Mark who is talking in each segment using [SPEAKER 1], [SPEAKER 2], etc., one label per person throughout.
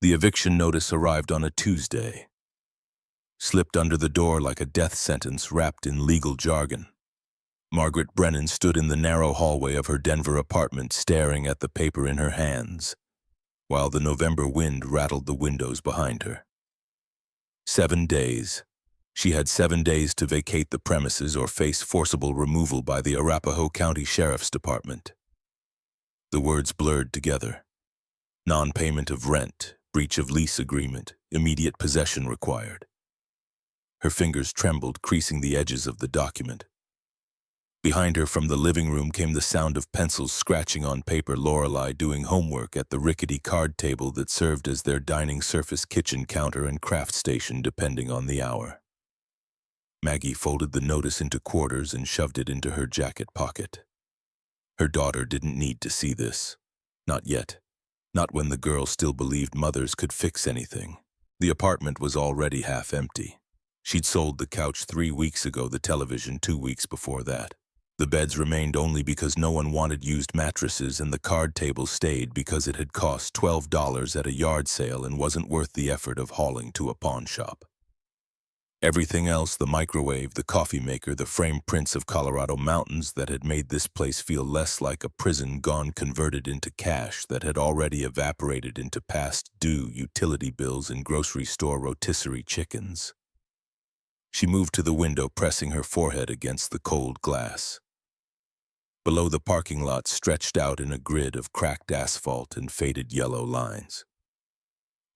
[SPEAKER 1] The eviction notice arrived on a Tuesday, slipped under the door like a death sentence wrapped in legal jargon. Margaret Brennan stood in the narrow hallway of her Denver apartment staring at the paper in her hands, while the November wind rattled the windows behind her. 7 days. She had 7 days to vacate the premises or face forcible removal by the Arapahoe County Sheriff's Department. The words blurred together. Non-payment of rent, breach of lease agreement, immediate possession required. Her fingers trembled, creasing the edges of the document. Behind her from the living room came the sound of pencils scratching on paper. Lorelei doing homework at the rickety card table that served as their dining surface, kitchen counter, and craft station depending on the hour. Maggie folded the notice into quarters and shoved it into her jacket pocket. Her daughter didn't need to see this. Not yet. Not when the girl still believed mothers could fix anything. The apartment was already half empty. She'd sold the couch 3 weeks ago, the television 2 weeks before that. The beds remained only because no one wanted used mattresses, and the card table stayed because it had cost $12 at a yard sale and wasn't worth the effort of hauling to a pawn shop. Everything else, the microwave, the coffee maker, the framed prints of Colorado mountains that had made this place feel less like a prison, gone, converted into cash that had already evaporated into past due utility bills and grocery store rotisserie chickens. She moved to the window, pressing her forehead against the cold glass. Below, the parking lot stretched out in a grid of cracked asphalt and faded yellow lines.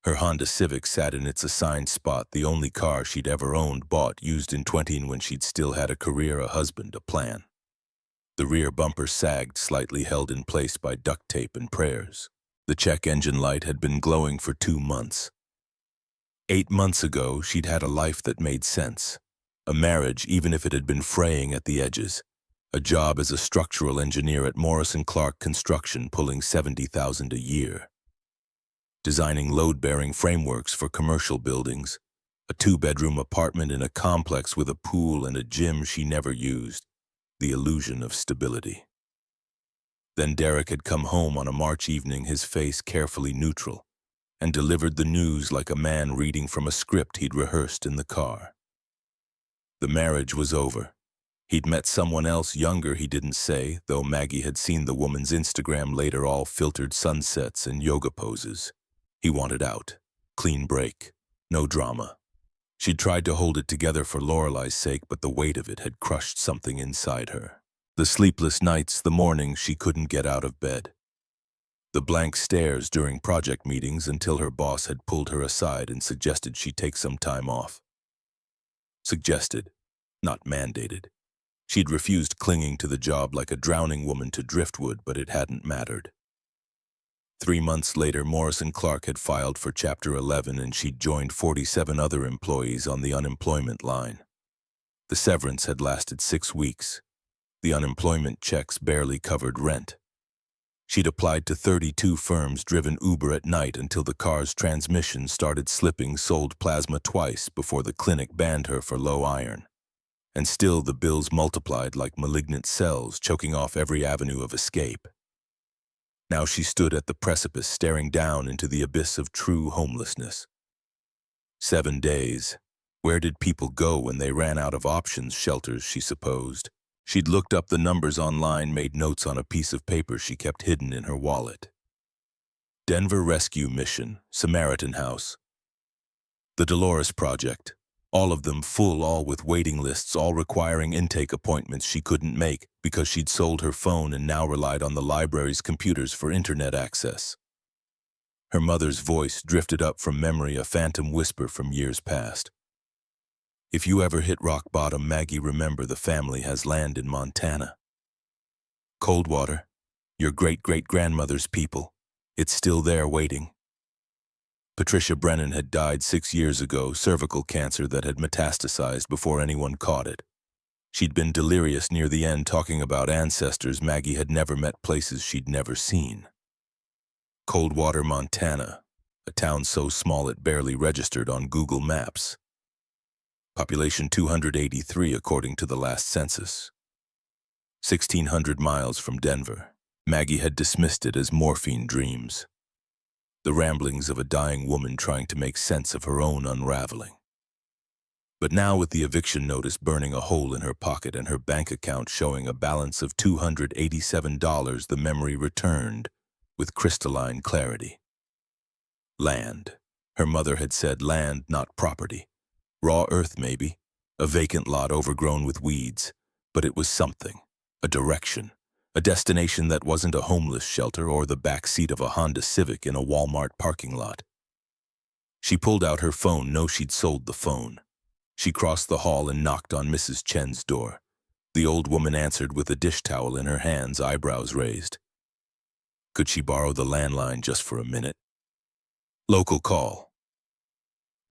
[SPEAKER 1] Her Honda Civic sat in its assigned spot, the only car she'd ever owned, bought, used in 20 when she'd still had a career, a husband, a plan. The rear bumper sagged, slightly held in place by duct tape and prayers. The check engine light had been glowing for 2 months. 8 months ago, she'd had a life that made sense. A marriage, even if it had been fraying at the edges. A job as a structural engineer at Morris & Clark Construction, pulling $70,000 a year. Designing load-bearing frameworks for commercial buildings. A 2-bedroom apartment in a complex with a pool and a gym she never used. The illusion of stability. Then Derek had come home on a March evening, his face carefully neutral, and delivered the news like a man reading from a script he'd rehearsed in the car. The marriage was over. He'd met someone else younger, he didn't say, though Maggie had seen the woman's Instagram later, all filtered sunsets and yoga poses. He wanted out. Clean break. No drama. She'd tried to hold it together for Lorelei's sake, but the weight of it had crushed something inside her. The sleepless nights, the mornings she couldn't get out of bed. The blank stares during project meetings until her boss had pulled her aside and suggested she take some time off. Suggested, not mandated. She'd refused, clinging to the job like a drowning woman to driftwood, but it hadn't mattered. 3 months later, Morris & Clark had filed for Chapter 11 and she'd joined 47 other employees on the unemployment line. The severance had lasted 6 weeks. The unemployment checks barely covered rent. She'd applied to 32 firms, driven Uber at night until the car's transmission started slipping, sold plasma twice before the clinic banned her for low iron. And still the bills multiplied like malignant cells, choking off every avenue of escape. Now she stood at the precipice, staring down into the abyss of true homelessness. 7 days. Where did people go when they ran out of options? Shelters, she supposed. She'd looked up the numbers online, made notes on a piece of paper she kept hidden in her wallet. Denver Rescue Mission, Samaritan House. The Dolores Project. All of them full, all with waiting lists, all requiring intake appointments she couldn't make because she'd sold her phone and now relied on the library's computers for internet access. Her mother's voice drifted up from memory, a phantom whisper from years past. If you ever hit rock bottom, Maggie, remember the family has land in Montana. Coldwater, your great-great-grandmother's people. It's still there waiting. Patricia Brennan had died 6 years ago, cervical cancer that had metastasized before anyone caught it. She'd been delirious near the end, talking about ancestors Maggie had never met, places she'd never seen. Coldwater, Montana, a town so small it barely registered on Google Maps. Population 283 according to the last census. 1,600 miles from Denver. Maggie had dismissed it as morphine dreams. the ramblings of a dying woman trying to make sense of her own unraveling. But now, with the eviction notice burning a hole in her pocket and her bank account showing a balance of $287, the memory returned with crystalline clarity. Land. Her mother had said land, not property. Raw earth, maybe. A vacant lot overgrown with weeds. But it was something. A direction. A destination that wasn't a homeless shelter or the back seat of a Honda Civic in a Walmart parking lot. She pulled out her phone. No, she'd sold the phone. She crossed the hall and knocked on Mrs. Chen's door. The old woman answered with a dish towel in her hands, eyebrows raised. Could she borrow the landline just for a minute? Local call.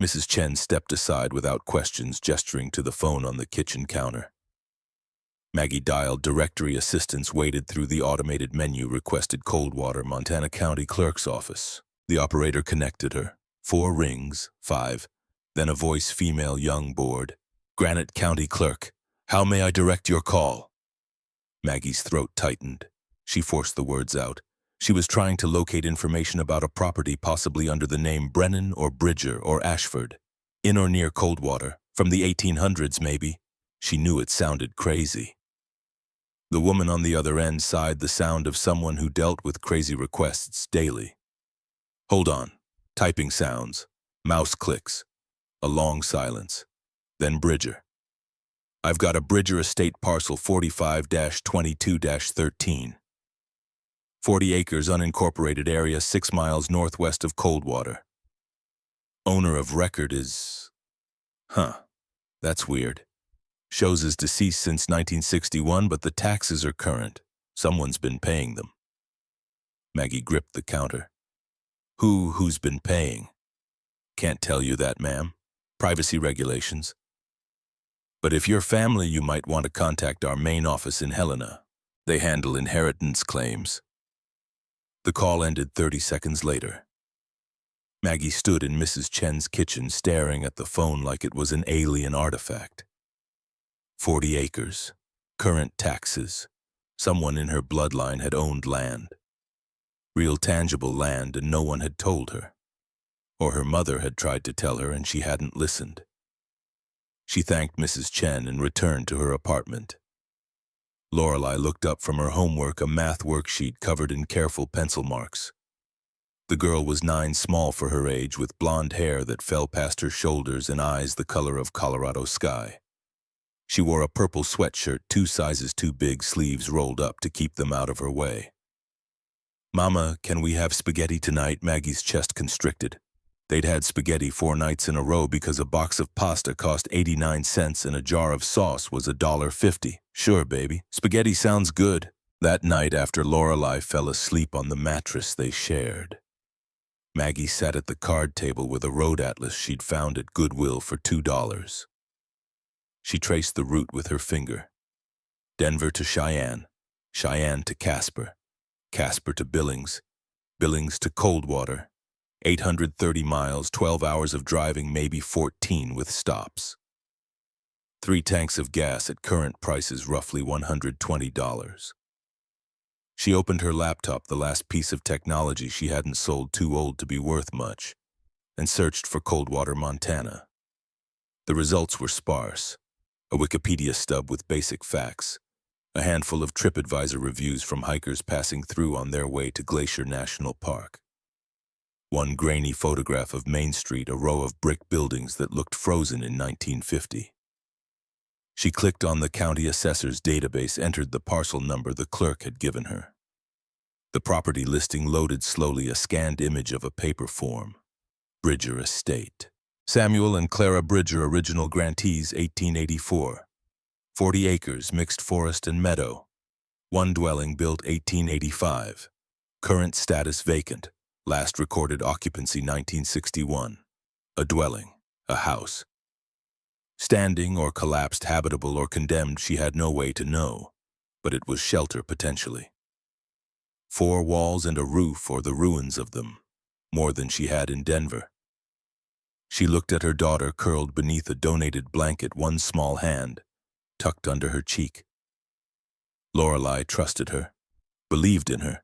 [SPEAKER 1] Mrs. Chen stepped aside without questions, gesturing to the phone on the kitchen counter. Maggie dialed directory assistance, waded through the automated menu, requested Coldwater, Montana County Clerk's office. The operator connected her. 4 rings, 5. Then a voice, female, young, bored. Granite County Clerk, how may I direct your call? Maggie's throat tightened. She forced the words out. She was trying to locate information about a property possibly under the name Brennan or Bridger or Ashford. In or near Coldwater, from the 1800s maybe. She knew it sounded crazy. The woman on the other end sighed, the sound of someone who dealt with crazy requests daily. Hold on. Typing sounds. Mouse clicks. A long silence. Then Bridger. I've got a Bridger estate parcel 45-22-13. 40 acres unincorporated area 6 miles northwest of Coldwater. Owner of record is... That's weird. Shows is deceased since 1961, but the taxes are current. Someone's been paying them. Maggie gripped the counter. Who's been paying? Can't tell you that, ma'am. Privacy regulations. But if you're family, you might want to contact our main office in Helena. They handle inheritance claims. The call ended 30 seconds later. Maggie stood in Mrs. Chen's kitchen, staring at the phone like it was an alien artifact. 40 acres, current taxes. Someone in her bloodline had owned land. Real tangible land, and no one had told her. Or her mother had tried to tell her and she hadn't listened. She thanked Mrs. Chen and returned to her apartment. Lorelei looked up from her homework, a math worksheet covered in careful pencil marks. The girl was 9, small for her age, with blonde hair that fell past her shoulders and eyes the color of Colorado sky. She wore a purple sweatshirt, 2 sizes too big, sleeves rolled up to keep them out of her way. Mama, can we have spaghetti tonight? Maggie's chest constricted. They'd had spaghetti 4 nights in a row because a box of pasta cost 89 cents and a jar of sauce was $1.50. Sure, baby. Spaghetti sounds good. That night, after Lorelei fell asleep on the mattress they shared, Maggie sat at the card table with a road atlas she'd found at Goodwill for $2. She traced the route with her finger. Denver to Cheyenne, Cheyenne to Casper, Casper to Billings, Billings to Coldwater. 830 miles, 12 hours of driving, maybe 14 with stops. 3 tanks of gas at current prices, roughly $120. She opened her laptop, the last piece of technology she hadn't sold, too old to be worth much, and searched for Coldwater, Montana. The results were sparse. A Wikipedia stub with basic facts, a handful of TripAdvisor reviews from hikers passing through on their way to Glacier National Park. 1 grainy photograph of Main Street, a row of brick buildings that looked frozen in 1950. She clicked on the county assessor's database, entered the parcel number the clerk had given her. The property listing loaded slowly, a scanned image of a paper form. Bridger Estate. Samuel and Clara Bridger, original grantees, 1884. 40 acres, mixed forest and meadow. 1 dwelling, built 1885. Current status vacant. Last recorded occupancy 1961. A dwelling, a house. Standing or collapsed, habitable or condemned, she had no way to know, but it was shelter potentially. 4 walls and a roof, or the ruins of them, more than she had in Denver. She looked at her daughter curled beneath a donated blanket, one small hand tucked under her cheek. Lorelei trusted her, believed in her,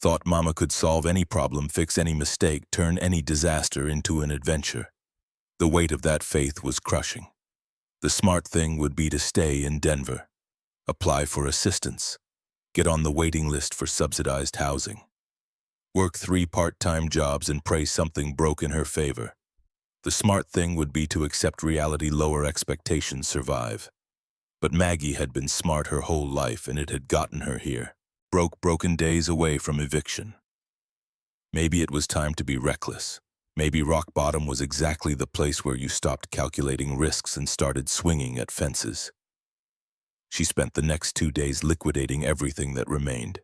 [SPEAKER 1] Thought Mama could solve any problem, fix any mistake, turn any disaster into an adventure. The weight of that faith was crushing. The smart thing would be to stay in Denver, apply for assistance, get on the waiting list for subsidized housing, work 3 part-time jobs and pray something broke in her favor. The smart thing would be to accept reality, lower expectations, survive. But Maggie had been smart her whole life, and it had gotten her here. Broken days away from eviction. Maybe it was time to be reckless. Maybe rock bottom was exactly the place where you stopped calculating risks and started swinging at fences. She spent the next 2 days liquidating everything that remained.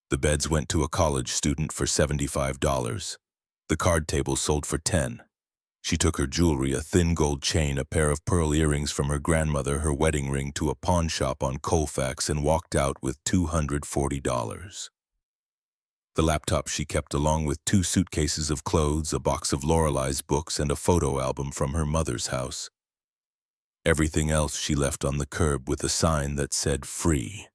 [SPEAKER 1] The beds went to a college student for $75. The card table sold for $10. She took her jewelry, a thin gold chain, a pair of pearl earrings from her grandmother, her wedding ring, to a pawn shop on Colfax and walked out with $240. The laptop she kept, along with 2 suitcases of clothes, a box of Lorelei's books, and a photo album from her mother's house. Everything else she left on the curb with a sign that said free.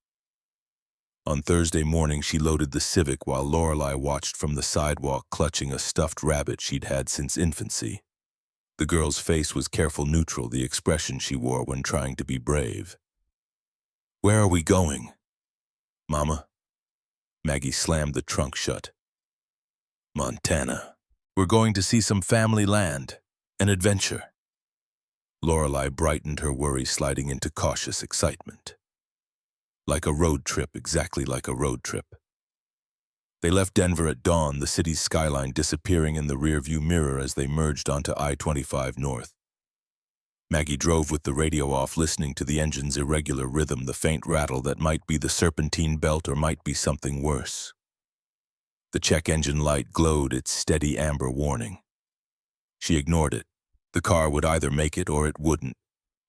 [SPEAKER 1] On Thursday morning, she loaded the Civic while Lorelei watched from the sidewalk, clutching a stuffed rabbit she'd had since infancy. The girl's face was careful neutral, the expression she wore when trying to be brave. "Where are we going?" "Mama." Maggie slammed the trunk shut. "Montana. We're going to see some family land. An adventure." Lorelei brightened, her worry sliding into cautious excitement. Like a road trip, exactly like a road trip. They left Denver at dawn, the city's skyline disappearing in the rearview mirror as they merged onto I-25 North. Maggie drove with the radio off, listening to the engine's irregular rhythm, the faint rattle that might be the serpentine belt or might be something worse. The check engine light glowed, its steady amber warning. She ignored it. The car would either make it or it wouldn't.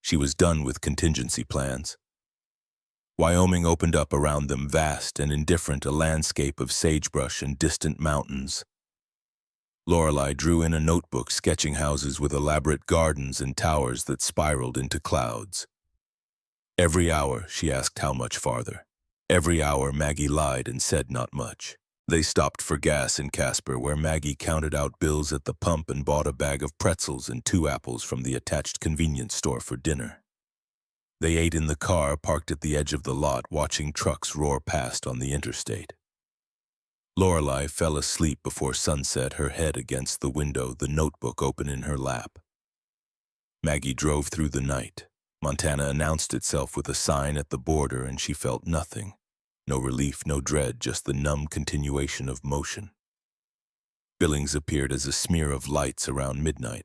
[SPEAKER 1] She was done with contingency plans. Wyoming opened up around them, vast and indifferent, a landscape of sagebrush and distant mountains. Lorelei drew in a notebook, sketching houses with elaborate gardens and towers that spiraled into clouds. Every hour, she asked how much farther. Every hour, Maggie lied and said not much. They stopped for gas in Casper, where Maggie counted out bills at the pump and bought a bag of pretzels and 2 apples from the attached convenience store for dinner. They ate in the car, parked at the edge of the lot, watching trucks roar past on the interstate. Lorelei fell asleep before sunset, her head against the window, the notebook open in her lap. Maggie drove through the night. Montana announced itself with a sign at the border, and she felt nothing. No relief, no dread, just the numb continuation of motion. Billings appeared as a smear of lights around midnight.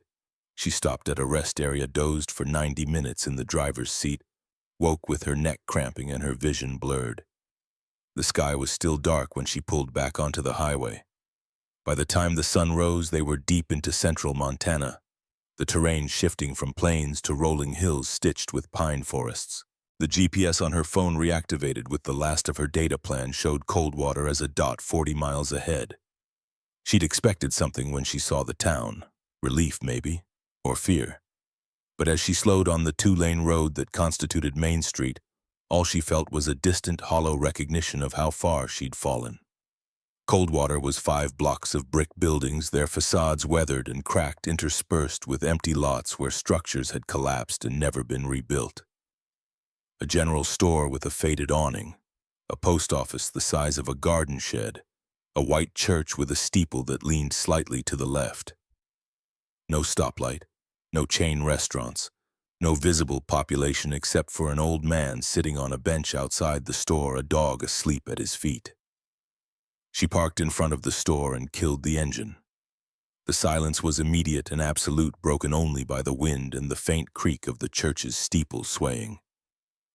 [SPEAKER 1] She stopped at a rest area, dozed for 90 minutes in the driver's seat, woke with her neck cramping and her vision blurred. The sky was still dark when she pulled back onto the highway. By the time the sun rose, they were deep into central Montana, the terrain shifting from plains to rolling hills stitched with pine forests. The GPS on her phone reactivated with the last of her data plan, showed Coldwater as a dot 40 miles ahead. She'd expected something when she saw the town. Relief, maybe, or fear. But as she slowed on the 2-lane road that constituted Main Street, all she felt was a distant, hollow recognition of how far she'd fallen. Coldwater was 5 blocks of brick buildings, their facades weathered and cracked, interspersed with empty lots where structures had collapsed and never been rebuilt. A general store with a faded awning, a post office the size of a garden shed, a white church with a steeple that leaned slightly to the left. No stoplight, no chain restaurants, no visible population except for an old man sitting on a bench outside the store, a dog asleep at his feet. She parked in front of the store and killed the engine. The silence was immediate and absolute, broken only by the wind and the faint creak of the church's steeple swaying.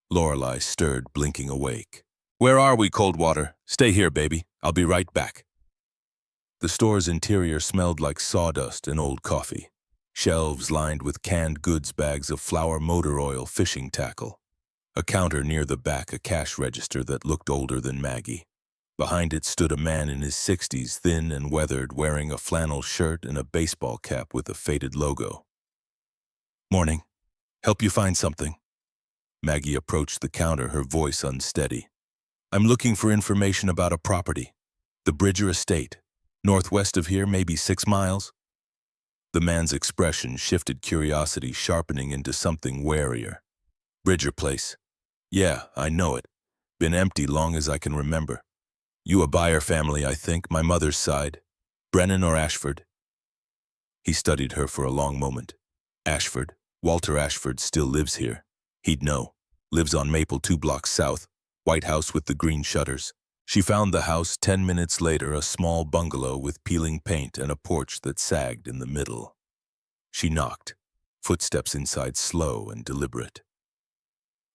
[SPEAKER 1] Lorelei stirred, blinking awake. "Where are we, Coldwater? Stay here, baby. I'll be right back." The store's interior smelled like sawdust and old coffee. Shelves lined with canned goods, bags of flour, motor oil, fishing tackle. A counter near the back, a cash register that looked older than Maggie. Behind it stood a man in his 60s, thin and weathered, wearing a flannel shirt and a baseball cap with a faded logo. "Morning. Help you find something?" Maggie approached the counter, her voice unsteady. "I'm looking for information about a property. The Bridger estate. Northwest of here, maybe 6 miles. The man's expression shifted, curiosity sharpening into something warier. Bridger place. Yeah, I know it. Been empty long as I can remember. You a buyer family, I think, my mother's side. Brennan or Ashford? He studied her for a long moment. Ashford. Walter Ashford still lives here. He'd know. Lives on Maple 2 blocks south. White house with the green shutters. She found the house 10 minutes later, a small bungalow with peeling paint and a porch that sagged in the middle. She knocked. Footsteps inside slow and deliberate.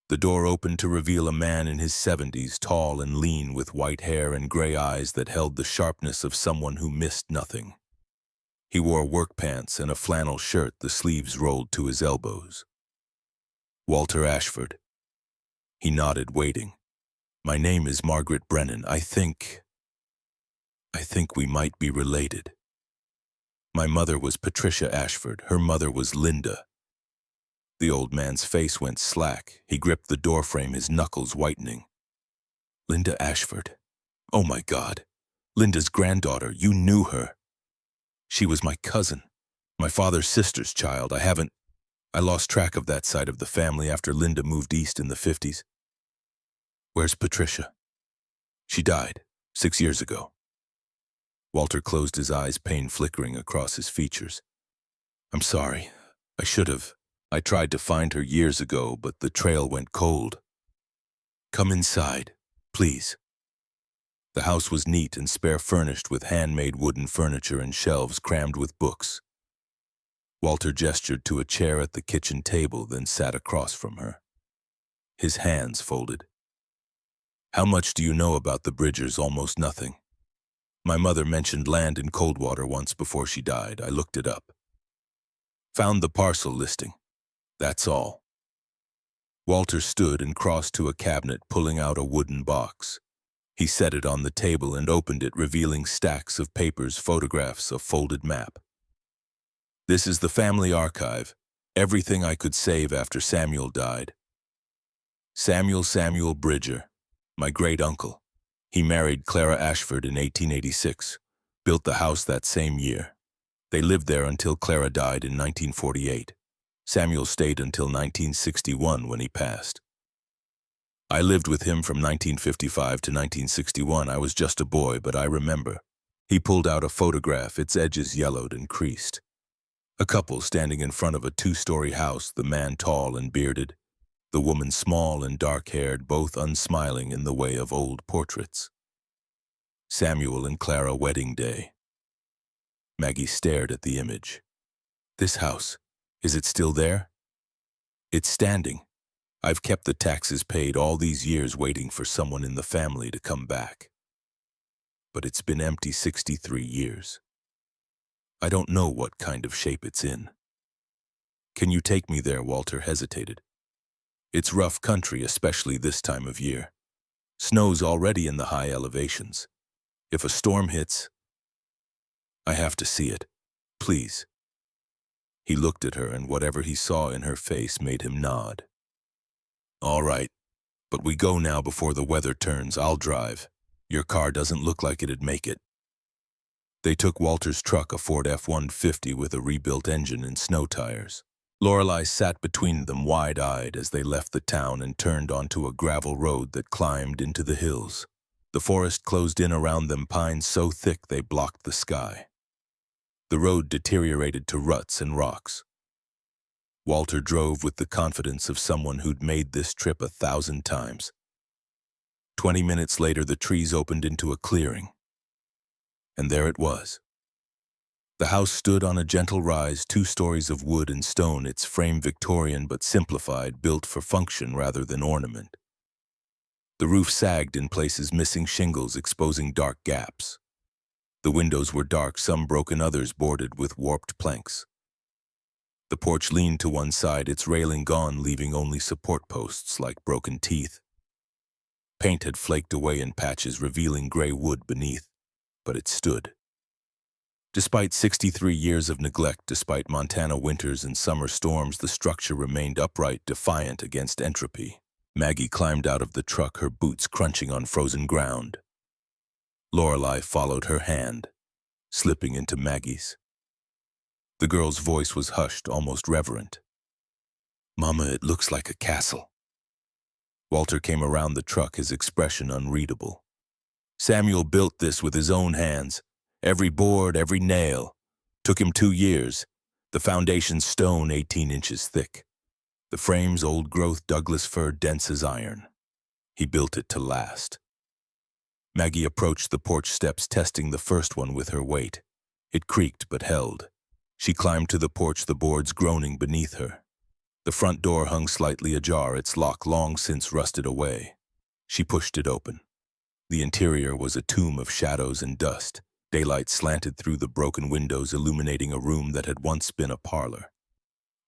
[SPEAKER 1] The door opened to reveal a man in his 70s, tall and lean with white hair and gray eyes that held the sharpness of someone who missed nothing. He wore work pants and a flannel shirt, the sleeves rolled to his elbows. Walter Ashford. He nodded, waiting. My name is Margaret Brennan. I think we might be related. My mother was Patricia Ashford. Her mother was Linda. The old man's face went slack. He gripped the doorframe, his knuckles whitening. Linda Ashford. Oh my God. Linda's granddaughter. You knew her. She was my cousin. My father's sister's child. I lost track of that side of the family after Linda moved east in the 50s. Where's Patricia? She died 6 years ago. Walter closed his eyes, pain flickering across his features. I'm sorry. I should have. I tried to find her years ago, but the trail went cold. Come inside, please. The house was neat and spare furnished with handmade wooden furniture and shelves crammed with books. Walter gestured to a chair at the kitchen table, then sat across from her. His hands folded. How much do you know about the Bridgers? Almost nothing. My mother mentioned land in Coldwater once before she died. I looked it up. Found the parcel listing. That's all. Walter stood and crossed to a cabinet, pulling out a wooden box. He set it on the table and opened it, revealing stacks of papers, photographs, a folded map. This is the family archive, everything I could save after Samuel died. Samuel Bridger, my great-uncle. He married Clara Ashford in 1886, built the house that same year. They lived there until Clara died in 1948. Samuel stayed until 1961 when he passed. I lived with him from 1955 to 1961. I was just a boy, but I remember. He pulled out a photograph, its edges yellowed and creased. A couple standing in front of a 2-story house, the man tall and bearded, the woman small and dark-haired, both unsmiling in the way of old portraits. Samuel and Clara wedding day. Maggie stared at the image. This house, is it still there? It's standing. I've kept the taxes paid all these years waiting for someone in the family to come back. But it's been empty 63 years. I don't know what kind of shape it's in. Can you take me there? Walter hesitated. It's rough country, especially this time of year. Snow's already in the high elevations. If a storm hits, I have to see it. Please. He looked at her, and whatever he saw in her face made him nod. All right, but we go now before the weather turns. I'll drive. Your car doesn't look like it'd make it. They took Walter's truck, a Ford F-150 with a rebuilt engine and snow tires. Lorelei sat between them, wide-eyed, as they left the town and turned onto a gravel road that climbed into the hills. The forest closed in around them, pines so thick they blocked the sky. The road deteriorated to ruts and rocks. Walter drove with the confidence of someone who'd made this trip 1,000 times. 20 minutes later, the trees opened into a clearing. And there it was. The house stood on a gentle rise, 2 stories of wood and stone, its frame Victorian but simplified, built for function rather than ornament. The roof sagged in places, missing shingles, exposing dark gaps. The windows were dark, some broken, others boarded with warped planks. The porch leaned to one side, its railing gone, leaving only support posts like broken teeth. Paint had flaked away in patches, revealing gray wood beneath, but it stood. Despite 63 years of neglect, despite Montana winters and summer storms, the structure remained upright, defiant against entropy. Maggie climbed out of the truck, her boots crunching on frozen ground. Lorelei followed her hand, slipping into Maggie's. The girl's voice was hushed, almost reverent. "Mama, it looks like a castle." Walter came around the truck, his expression unreadable. "Samuel built this with his own hands. Every board, every nail. Took him 2 years. The foundation's stone 18 inches thick. The frame's old-growth Douglas fir, dense as iron. He built it to last." Maggie approached the porch steps, testing the first one with her weight. It creaked but held. She climbed to the porch, the boards groaning beneath her. The front door hung slightly ajar, its lock long since rusted away. She pushed it open. The interior was a tomb of shadows and dust. Daylight slanted through the broken windows, illuminating a room that had once been a parlor.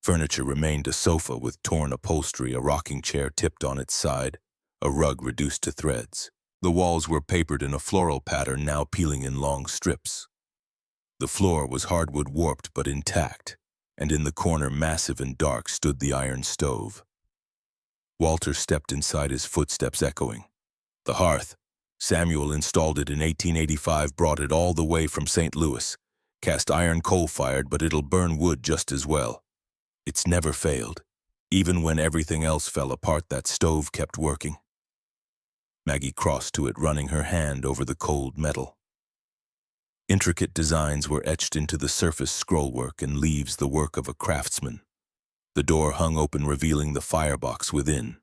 [SPEAKER 1] Furniture remained: a sofa with torn upholstery, a rocking chair tipped on its side, a rug reduced to threads. The walls were papered in a floral pattern, now peeling in long strips. The floor was hardwood, warped but intact, and in the corner, massive and dark, stood the iron stove. Walter stepped inside, his footsteps echoing. The hearth. Samuel installed it in 1885, brought it all the way from St. Louis. Cast iron, coal-fired, but it'll burn wood just as well. It's never failed. Even when everything else fell apart, that stove kept working. Maggie crossed to it, running her hand over the cold metal. Intricate designs were etched into the surface, scrollwork and leaves, the work of a craftsman. The door hung open, revealing the firebox within.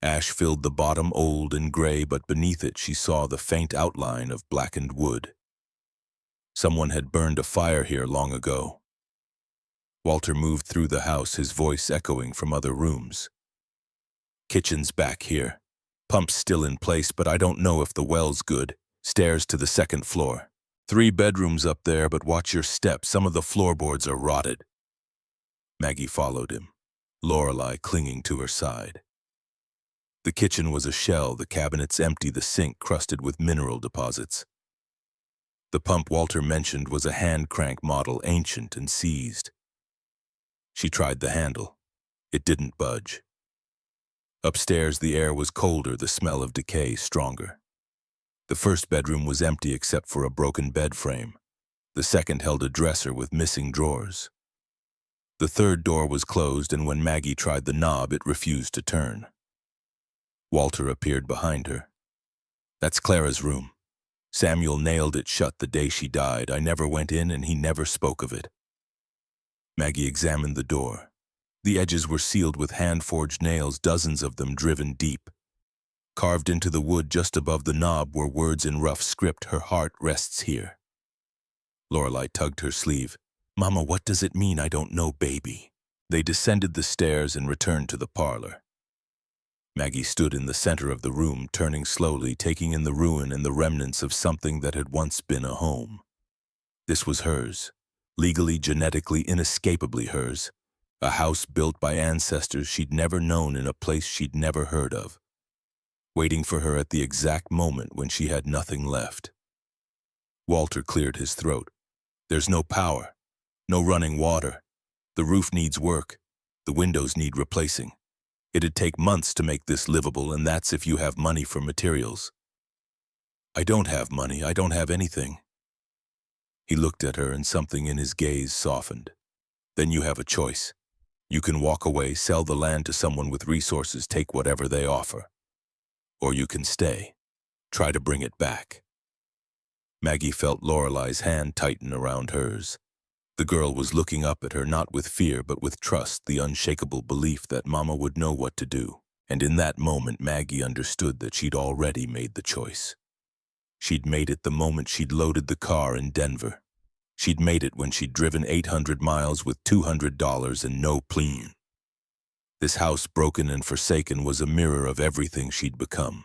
[SPEAKER 1] Ash filled the bottom, old and gray, but beneath it she saw the faint outline of blackened wood. Someone had burned a fire here long ago. Walter moved through the house, his voice echoing from other rooms. "Kitchen's back here. Pump's still in place, but I don't know if the well's good. Stairs to the second floor. 3 bedrooms up there, but watch your step. Some of the floorboards are rotted." Maggie followed him, Lorelei clinging to her side. The kitchen was a shell, the cabinets empty, the sink crusted with mineral deposits. The pump Walter mentioned was a hand-crank model, ancient and seized. She tried the handle. It didn't budge. Upstairs, the air was colder, the smell of decay stronger. The first bedroom was empty except for a broken bed frame. The second held a dresser with missing drawers. The third door was closed, and when Maggie tried the knob, it refused to turn. Walter appeared behind her. "That's Clara's room. Samuel nailed it shut the day she died. I never went in, and he never spoke of it." Maggie examined the door. The edges were sealed with hand-forged nails, dozens of them driven deep. Carved into the wood just above the knob were words in rough script: "Her heart rests here." Lorelei tugged her sleeve. "Mama, what does it mean?" "I don't know, baby." They descended the stairs and returned to the parlor. Maggie stood in the center of the room, turning slowly, taking in the ruin and the remnants of something that had once been a home. This was hers, legally, genetically, inescapably hers. A house built by ancestors she'd never known in a place she'd never heard of, waiting for her at the exact moment when she had nothing left. Walter cleared his throat. "There's no power, no running water. The roof needs work. The windows need replacing. It'd take months to make this livable, and that's if you have money for materials." "I don't have money. I don't have anything." He looked at her, and something in his gaze softened. "Then you have a choice. You can walk away, sell the land to someone with resources, take whatever they offer. Or you can stay. Try to bring it back." Maggie felt Lorelei's hand tighten around hers. The girl was looking up at her, not with fear but with trust, the unshakable belief that Mama would know what to do. And in that moment, Maggie understood that she'd already made the choice. She'd made it the moment she'd loaded the car in Denver. She'd made it when she'd driven 800 miles with $200 and no plan. This house, broken and forsaken, was a mirror of everything she'd become.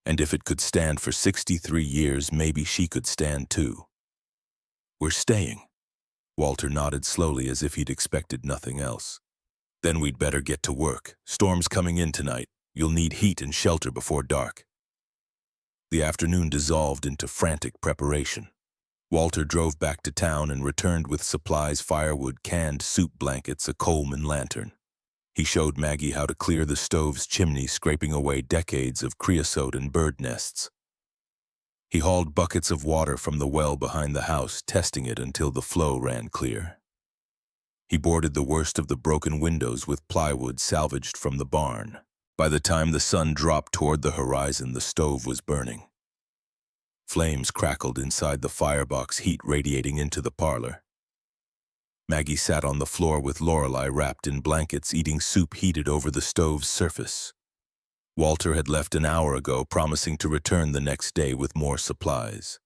[SPEAKER 1] And if it could stand for 63 years, maybe she could stand too. "We're staying." Walter nodded slowly, as if he'd expected nothing else. "Then we'd better get to work. Storm's coming in tonight. You'll need heat and shelter before dark." The afternoon dissolved into frantic preparation. Walter drove back to town and returned with supplies: firewood, canned soup, blankets, a Coleman lantern. He showed Maggie how to clear the stove's chimney, scraping away decades of creosote and bird nests. He hauled buckets of water from the well behind the house, testing it until the flow ran clear. He boarded the worst of the broken windows with plywood salvaged from the barn. By the time the sun dropped toward the horizon, the stove was burning. Flames crackled inside the firebox, heat radiating into the parlor. Maggie sat on the floor with Lorelei wrapped in blankets, eating soup heated over the stove's surface. Walter had left an hour ago, promising to return the next day with more supplies.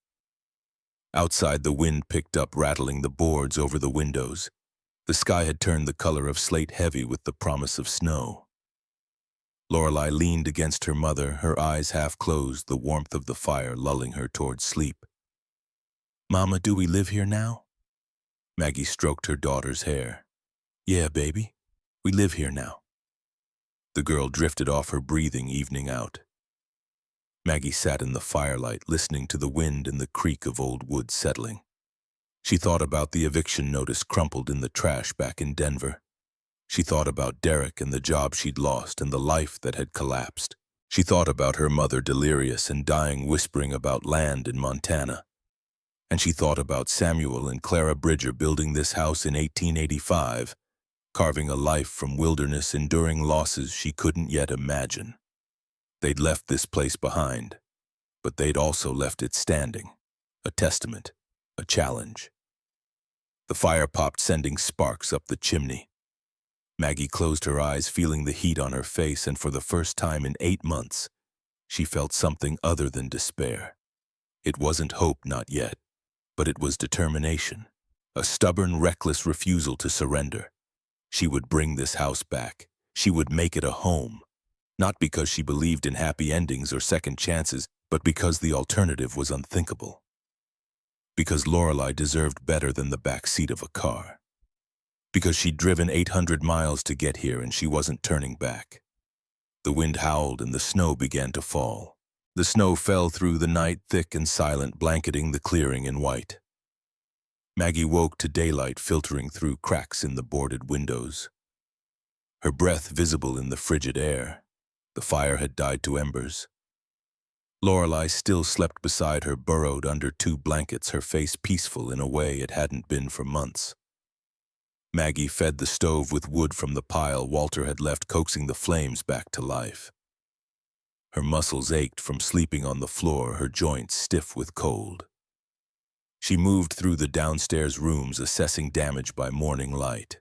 [SPEAKER 1] Outside, the wind picked up, rattling the boards over the windows. The sky had turned the color of slate, heavy with the promise of snow. Lorelei leaned against her mother, her eyes half closed, the warmth of the fire lulling her toward sleep. "Mama, do we live here now?" Maggie stroked her daughter's hair. "Yeah, baby, we live here now." The girl drifted off, her breathing evening out. Maggie sat in the firelight, listening to the wind and the creak of old wood settling. She thought about the eviction notice crumpled in the trash back in Denver. She thought about Derek and the job she'd lost and the life that had collapsed. She thought about her mother, delirious and dying, whispering about land in Montana. And she thought about Samuel and Clara Bridger building this house in 1885, carving a life from wilderness, enduring losses she couldn't yet imagine. They'd left this place behind, but they'd also left it standing, a testament, a challenge. The fire popped, sending sparks up the chimney. Maggie closed her eyes, feeling the heat on her face, and for the first time in 8 months, she felt something other than despair. It wasn't hope, not yet, but it was determination, a stubborn, reckless refusal to surrender. She would bring this house back. She would make it a home, not because she believed in happy endings or second chances, but because the alternative was unthinkable. Because Lorelei deserved better than the back seat of a car. Because she'd driven 800 miles to get here and she wasn't turning back. The wind howled and the snow began to fall. The snow fell through the night, thick and silent, blanketing the clearing in white. Maggie woke to daylight filtering through cracks in the boarded windows. Her breath visible in the frigid air. The fire had died to embers. Lorelei still slept beside her, burrowed under 2 blankets, her face peaceful in a way it hadn't been for months. Maggie fed the stove with wood from the pile Walter had left, coaxing the flames back to life. Her muscles ached from sleeping on the floor, her joints stiff with cold. She moved through the downstairs rooms, assessing damage by morning light.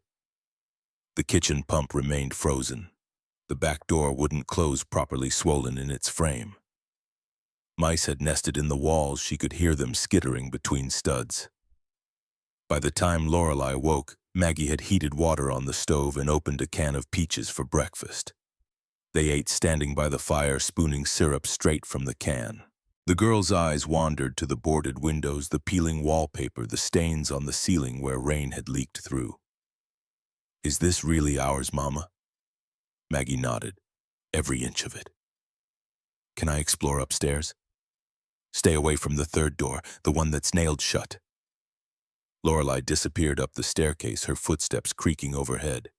[SPEAKER 1] The kitchen pump remained frozen. The back door wouldn't close properly, swollen in its frame. Mice had nested in the walls, she could hear them skittering between studs. By the time Lorelei woke, Maggie had heated water on the stove and opened a can of peaches for breakfast. They ate standing by the fire, spooning syrup straight from the can. The girl's eyes wandered to the boarded windows, the peeling wallpaper, the stains on the ceiling where rain had leaked through. "Is this really ours, Mama?" Maggie nodded. "Every inch of it." "Can I explore upstairs?" "Stay away from the 3rd door, the one that's nailed shut." Lorelei disappeared up the staircase, her footsteps creaking overhead.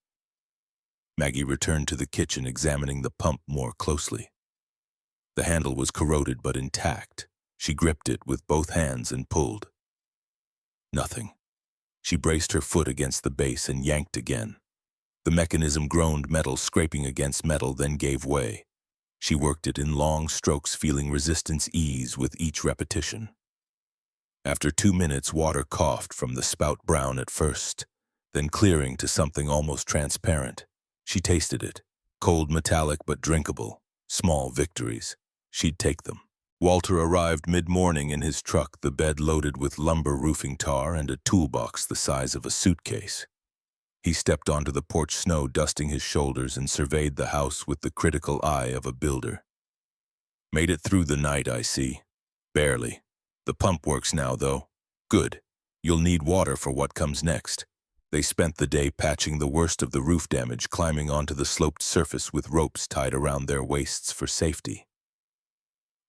[SPEAKER 1] Maggie returned to the kitchen, examining the pump more closely. The handle was corroded but intact. She gripped it with both hands and pulled. Nothing. She braced her foot against the base and yanked again. The mechanism groaned, metal scraping against metal, then gave way. She worked it in long strokes, feeling resistance ease with each repetition. After 2 minutes, water coughed from the spout, brown at first, then clearing to something almost transparent. She tasted it, cold, metallic, but drinkable. Small victories. She'd take them. Walter arrived mid-morning in his truck, the bed loaded with lumber, roofing tar, and a toolbox the size of a suitcase. He stepped onto the porch, snow dusting his shoulders, and surveyed the house with the critical eye of a builder. "Made it through the night, I see." "Barely. The pump works now, though." "Good. You'll need water for what comes next." They spent the day patching the worst of the roof damage, climbing onto the sloped surface with ropes tied around their waists for safety.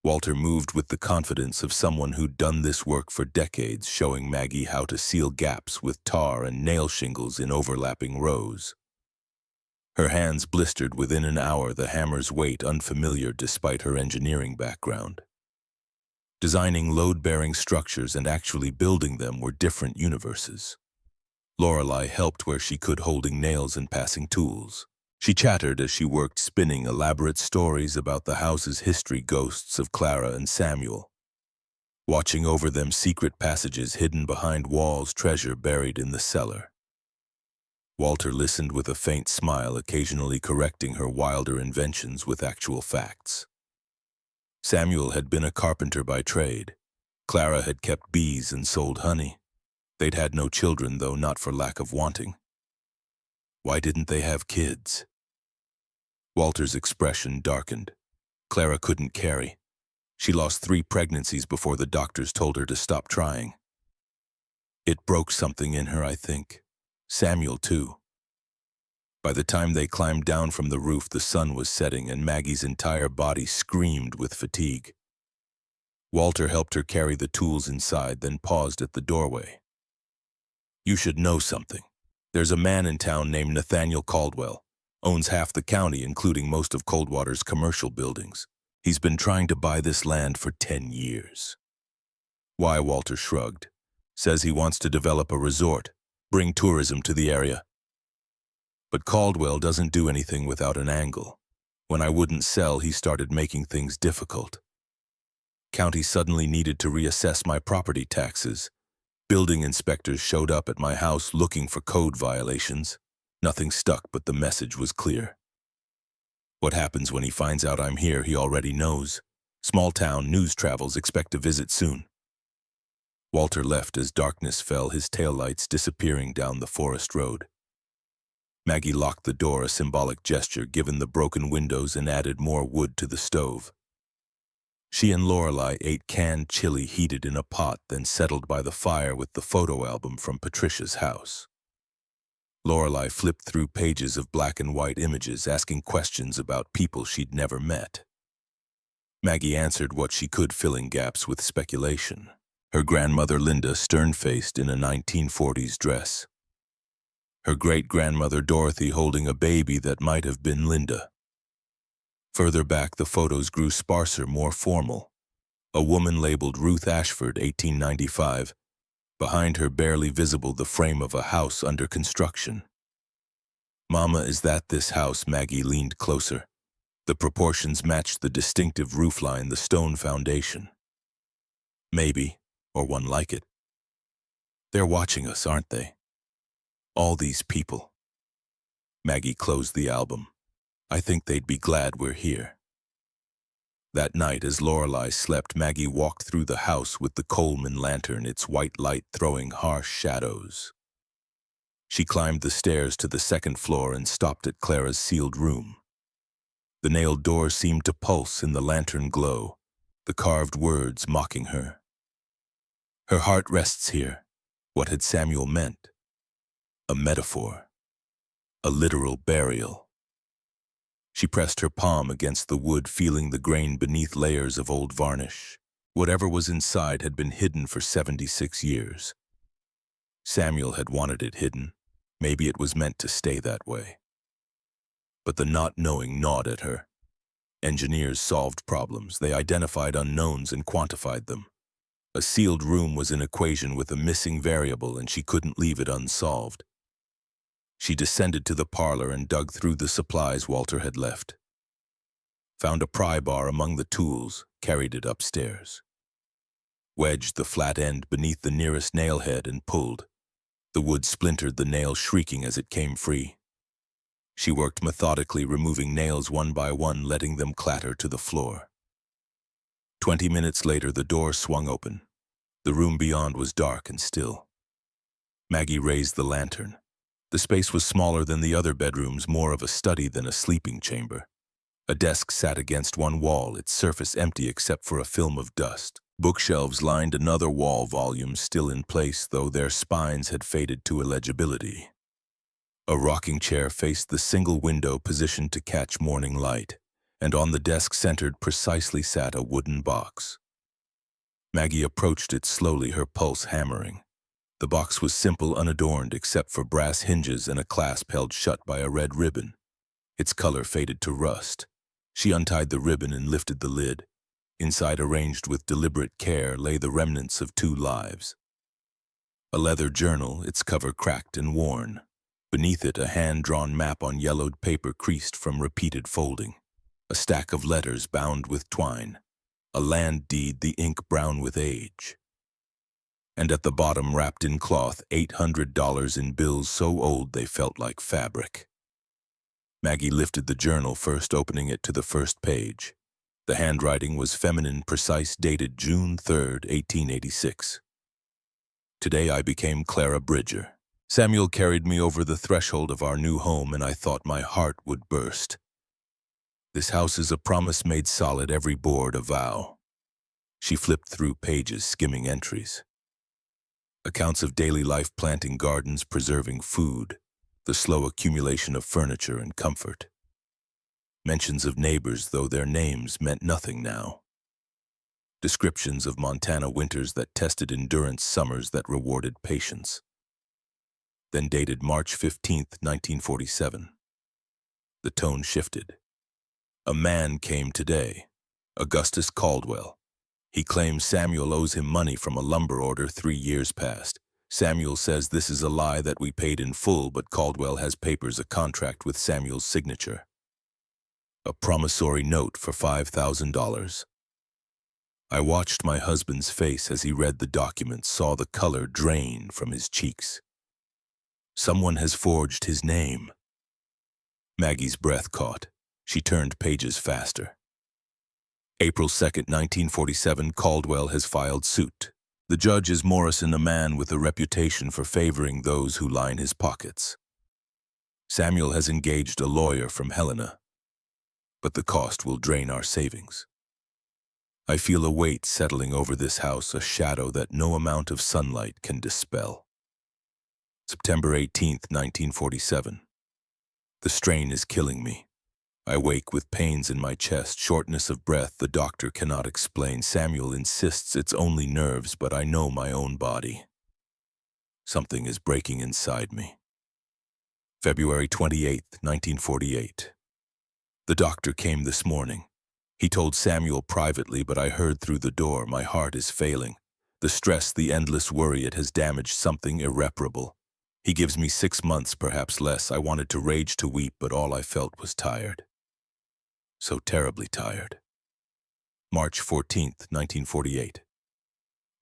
[SPEAKER 1] Walter moved with the confidence of someone who'd done this work for decades, showing Maggie how to seal gaps with tar and nail shingles in overlapping rows. Her hands blistered within an hour, the hammer's weight unfamiliar despite her engineering background. Designing load-bearing structures and actually building them were different universes. Lorelei helped where she could, holding nails and passing tools. She chattered as she worked, spinning elaborate stories about the house's history, ghosts of Clara and Samuel. Watching over them, secret passages hidden behind walls, treasure buried in the cellar. Walter listened with a faint smile, occasionally correcting her wilder inventions with actual facts. Samuel had been a carpenter by trade. Clara had kept bees and sold honey. They'd had no children, though not for lack of wanting. Why didn't they have kids? Walter's expression darkened. Clara couldn't carry. She lost 3 pregnancies before the doctors told her to stop trying. It broke something in her, I think. Samuel, too. By the time they climbed down from the roof, the sun was setting and Maggie's entire body screamed with fatigue. Walter helped her carry the tools inside, then paused at the doorway. You should know something. There's a man in town named Nathaniel Caldwell. Owns half the county, including most of Coldwater's commercial buildings. He's been trying to buy this land for 10 years. Why? Walter shrugged. Says he wants to develop a resort, bring tourism to the area. But Caldwell doesn't do anything without an angle. When I wouldn't sell, he started making things difficult. County suddenly needed to reassess my property taxes. Building inspectors showed up at my house looking for code violations. Nothing stuck, but the message was clear. What happens when he finds out I'm here, he already knows. Small town, news travels, expect a visit soon. Walter left as darkness fell, his taillights disappearing down the forest road. Maggie locked the door, a symbolic gesture given the broken windows, and added more wood to the stove. She and Lorelei ate canned chili heated in a pot, then settled by the fire with the photo album from Patricia's house. Lorelei flipped through pages of black and white images, asking questions about people she'd never met. Maggie answered what she could, filling gaps with speculation. Her grandmother Linda, stern-faced in a 1940s dress. Her great-grandmother Dorothy holding a baby that might have been Linda. Further back, the photos grew sparser, more formal. A woman labeled Ruth Ashford, 1895. Behind her, barely visible, the frame of a house under construction. Mama, is that this house? Maggie leaned closer. The proportions matched the distinctive roofline, the stone foundation. Maybe, or one like it. They're watching us, aren't they? All these people. Maggie closed the album. I think they'd be glad we're here. That night, as Lorelei slept, Maggie walked through the house with the Coleman lantern, its white light throwing harsh shadows. She climbed the stairs to the 2nd floor and stopped at Clara's sealed room. The nailed door seemed to pulse in the lantern glow, the carved words mocking her. Her heart rests here. What had Samuel meant? A metaphor. A literal burial. She pressed her palm against the wood, feeling the grain beneath layers of old varnish. Whatever was inside had been hidden for 76 years. Samuel had wanted it hidden. Maybe it was meant to stay that way. But the not knowing gnawed at her. Engineers solved problems. They identified unknowns and quantified them. A sealed room was an equation with a missing variable, and she couldn't leave it unsolved. She descended to the parlor and dug through the supplies Walter had left. Found a pry bar among the tools, carried it upstairs. Wedged the flat end beneath the nearest nail head and pulled. The wood splintered, the nail shrieking as it came free. She worked methodically, removing nails one by one, letting them clatter to the floor. 20 minutes later, the door swung open. The room beyond was dark and still. Maggie raised the lantern. The space was smaller than the other bedrooms, more of a study than a sleeping chamber. A desk sat against one wall, its surface empty except for a film of dust. Bookshelves lined another wall, volumes still in place, though their spines had faded to illegibility. A rocking chair faced the single window, positioned to catch morning light, and on the desk, centered precisely, sat a wooden box. Maggie approached it slowly, her pulse hammering. The box was simple, unadorned except for brass hinges and a clasp held shut by a red ribbon. Its color faded to rust. She untied the ribbon and lifted the lid. Inside, arranged with deliberate care, lay the remnants of 2 lives. A leather journal, its cover cracked and worn. Beneath it, a hand-drawn map on yellowed paper creased from repeated folding. A stack of letters bound with twine. A land deed, the ink brown with age. And at the bottom, wrapped in cloth, $800 in bills so old they felt like fabric. Maggie lifted the journal, first opening it to the first page. The handwriting was feminine, precise, dated June 3rd, 1886. Today I became Clara Bridger. Samuel carried me over the threshold of our new home, and I thought my heart would burst. This house is a promise made solid, every board a vow. She flipped through pages, skimming entries. Accounts of daily life, planting gardens, preserving food, the slow accumulation of furniture and comfort. Mentions of neighbors, though their names meant nothing now. Descriptions of Montana winters that tested endurance, summers that rewarded patience. Then dated March 15th, 1947. The tone shifted. A man came today, Augustus Caldwell. He claims Samuel owes him money from a lumber order 3 years past. Samuel says this is a lie, that we paid in full, but Caldwell has papers, a contract with Samuel's signature. A promissory note for $5,000. I watched my husband's face as he read the document, saw the color drain from his cheeks. Someone has forged his name. Maggie's breath caught. She turned pages faster. April 2nd, 1947, Caldwell has filed suit. The judge is Morrison, a man with a reputation for favoring those who line his pockets. Samuel has engaged a lawyer from Helena, but the cost will drain our savings. I feel a weight settling over this house, a shadow that no amount of sunlight can dispel. September 18th, 1947. The strain is killing me. I wake with pains in my chest, shortness of breath the doctor cannot explain. Samuel insists it's only nerves, but I know my own body. Something is breaking inside me. February 28th, 1948. The doctor came this morning. He told Samuel privately, but I heard through the door. My heart is failing. The stress, the endless worry, it has damaged something irreparable. He gives me 6 months, perhaps less. I wanted to rage, to weep, but all I felt was tired. So terribly tired. March 14th, 1948.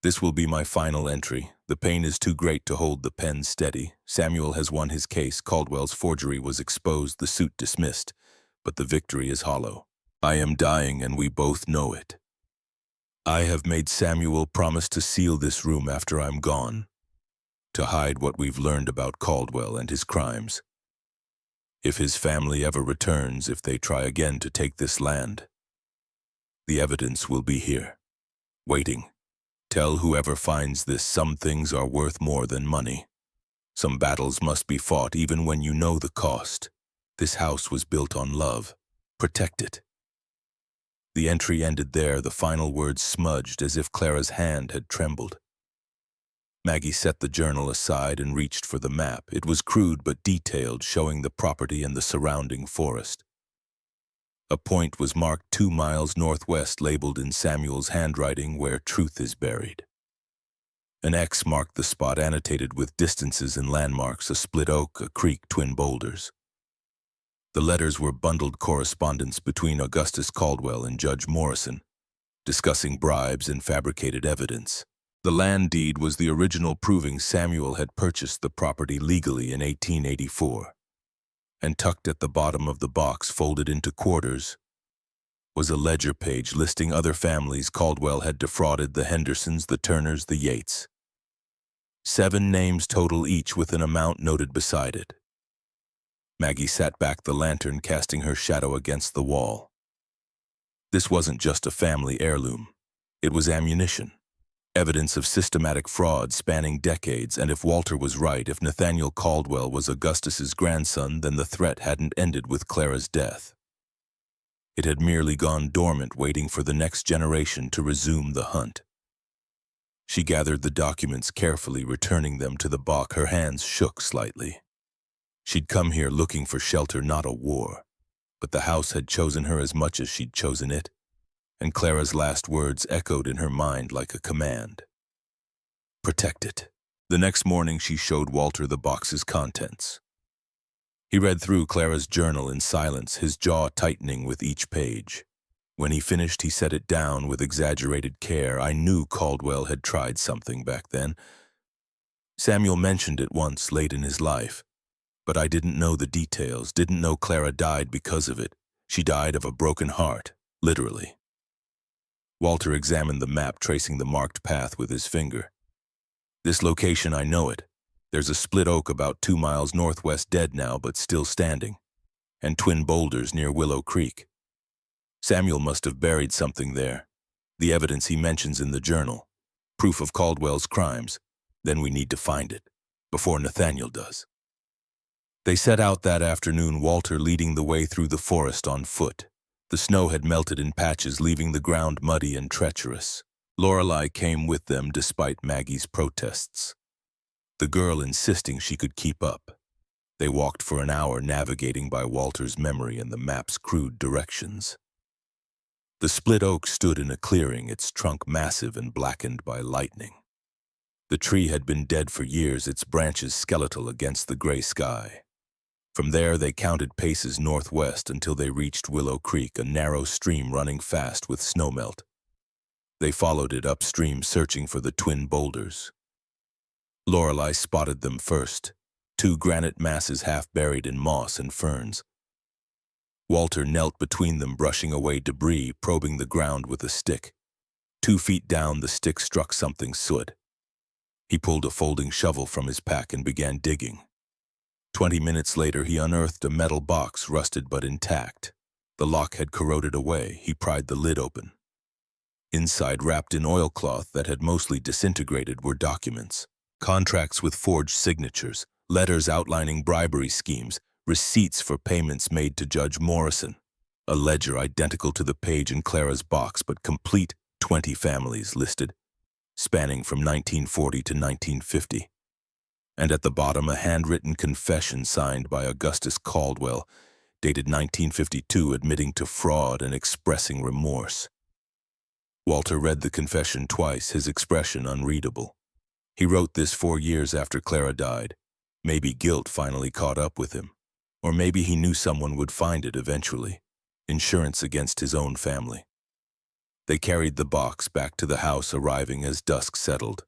[SPEAKER 1] This will be my final entry. The pain is too great to hold the pen steady. Samuel has won his case. Caldwell's forgery was exposed, the suit dismissed, but the victory is hollow. I am dying, and we both know it. I have made Samuel promise to seal this room after I'm gone, to hide what we've learned about Caldwell and his crimes. If his family ever returns, if they try again to take this land, the evidence will be here, waiting. Tell whoever finds this, some things are worth more than money. Some battles must be fought even when you know the cost. This house was built on love. Protect it. The entry ended there, the final words smudged as if Clara's hand had trembled. Maggie set the journal aside and reached for the map. It was crude but detailed, showing the property and the surrounding forest. A point was marked 2 miles northwest, labeled in Samuel's handwriting, where truth is buried. An X marked the spot, annotated with distances and landmarks, a split oak, a creek, twin boulders. The letters were bundled correspondence between Augustus Caldwell and Judge Morrison, discussing bribes and fabricated evidence. The land deed was the original, proving Samuel had purchased the property legally in 1884. And tucked at the bottom of the box, folded into quarters, was a ledger page listing other families Caldwell had defrauded: the Hendersons, the Turners, the Yates. 7 names total, each with an amount noted beside it. Maggie sat back, the lantern casting her shadow against the wall. This wasn't just a family heirloom. It was ammunition. Evidence of systematic fraud spanning decades, and if Walter was right, if Nathaniel Caldwell was Augustus's grandson, then the threat hadn't ended with Clara's death. It had merely gone dormant, waiting for the next generation to resume the hunt. She gathered the documents carefully, returning them to the box. Her hands shook slightly. She'd come here looking for shelter, not a war, but the house had chosen her as much as she'd chosen it, and Clara's last words echoed in her mind like a command. Protect it. The next morning, she showed Walter the box's contents. He read through Clara's journal in silence, his jaw tightening with each page. When he finished, he set it down with exaggerated care. I knew Caldwell had tried something back then. Samuel mentioned it once late in his life, but I didn't know the details, didn't know Clara died because of it. She died of a broken heart, literally. Walter examined the map, tracing the marked path with his finger. This location, I know it. There's a split oak about 2 miles northwest, dead now but still standing, and twin boulders near Willow Creek. Samuel must have buried something there. The evidence he mentions in the journal. Proof of Caldwell's crimes. Then we need to find it, before Nathaniel does. They set out that afternoon, Walter leading the way through the forest on foot. The snow had melted in patches, leaving the ground muddy and treacherous. Lorelei came with them despite Maggie's protests, the girl insisting she could keep up. They walked for an hour, navigating by Walter's memory and the map's crude directions. The split oak stood in a clearing, its trunk massive and blackened by lightning. The tree had been dead for years, its branches skeletal against the gray sky. From there, they counted paces northwest until they reached Willow Creek, a narrow stream running fast with snowmelt. They followed it upstream, searching for the twin boulders. Lorelei spotted them first, 2 granite masses half buried in moss and ferns. Walter knelt between them, brushing away debris, probing the ground with a stick. 2 feet down, the stick struck something soot. He pulled a folding shovel from his pack and began digging. 20 minutes later, he unearthed a metal box, rusted but intact. The lock had corroded away. He pried the lid open. Inside, wrapped in oilcloth that had mostly disintegrated, were documents. Contracts with forged signatures, letters outlining bribery schemes, receipts for payments made to Judge Morrison. A ledger identical to the page in Clara's box, but complete, 20 families listed, spanning from 1940 to 1950. And at the bottom, a handwritten confession signed by Augustus Caldwell, dated 1952, admitting to fraud and expressing remorse. Walter read the confession twice, his expression unreadable. He wrote this 4 years after Clara died. Maybe guilt finally caught up with him. Or maybe he knew someone would find it eventually. Insurance against his own family. They carried the box back to the house, arriving as dusk settled.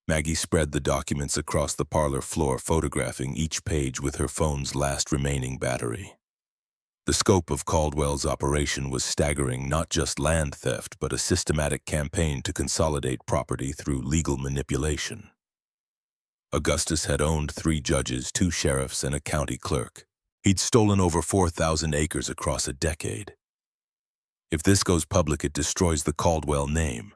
[SPEAKER 1] Maggie spread the documents across the parlor floor, photographing each page with her phone's last remaining battery. The scope of Caldwell's operation was staggering, not just land theft, but a systematic campaign to consolidate property through legal manipulation. Augustus had owned 3 judges, 2 sheriffs, and a county clerk. He'd stolen over 4,000 acres across a decade. If this goes public, it destroys the Caldwell name.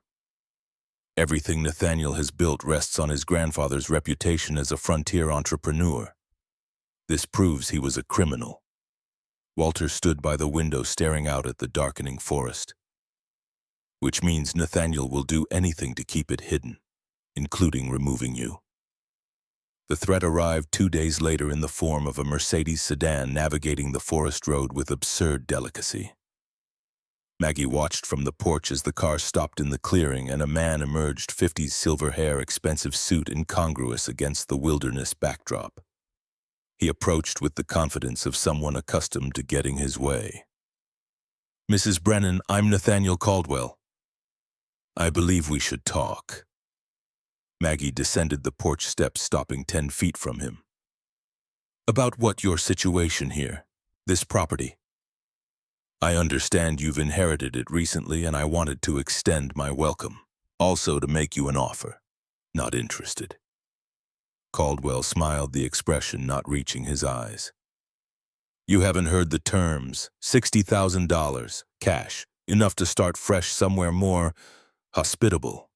[SPEAKER 1] Everything Nathaniel has built rests on his grandfather's reputation as a frontier entrepreneur. This proves he was a criminal. Walter stood by the window, staring out at the darkening forest. Which means Nathaniel will do anything to keep it hidden, including removing you. The threat arrived 2 days later in the form of a Mercedes sedan navigating the forest road with absurd delicacy. Maggie watched from the porch as the car stopped in the clearing and a man emerged, 50s silver hair, expensive suit incongruous against the wilderness backdrop. He approached with the confidence of someone accustomed to getting his way. "Mrs. Brennan, I'm Nathaniel Caldwell. I believe we should talk." Maggie descended the porch steps, stopping 10 feet from him. "About what, your situation here? This property? I understand you've inherited it recently, and I wanted to extend my welcome. Also to make you an offer. Not interested." Caldwell smiled, the expression not reaching his eyes. "You haven't heard the terms. $60,000, cash, enough to start fresh somewhere more hospitable."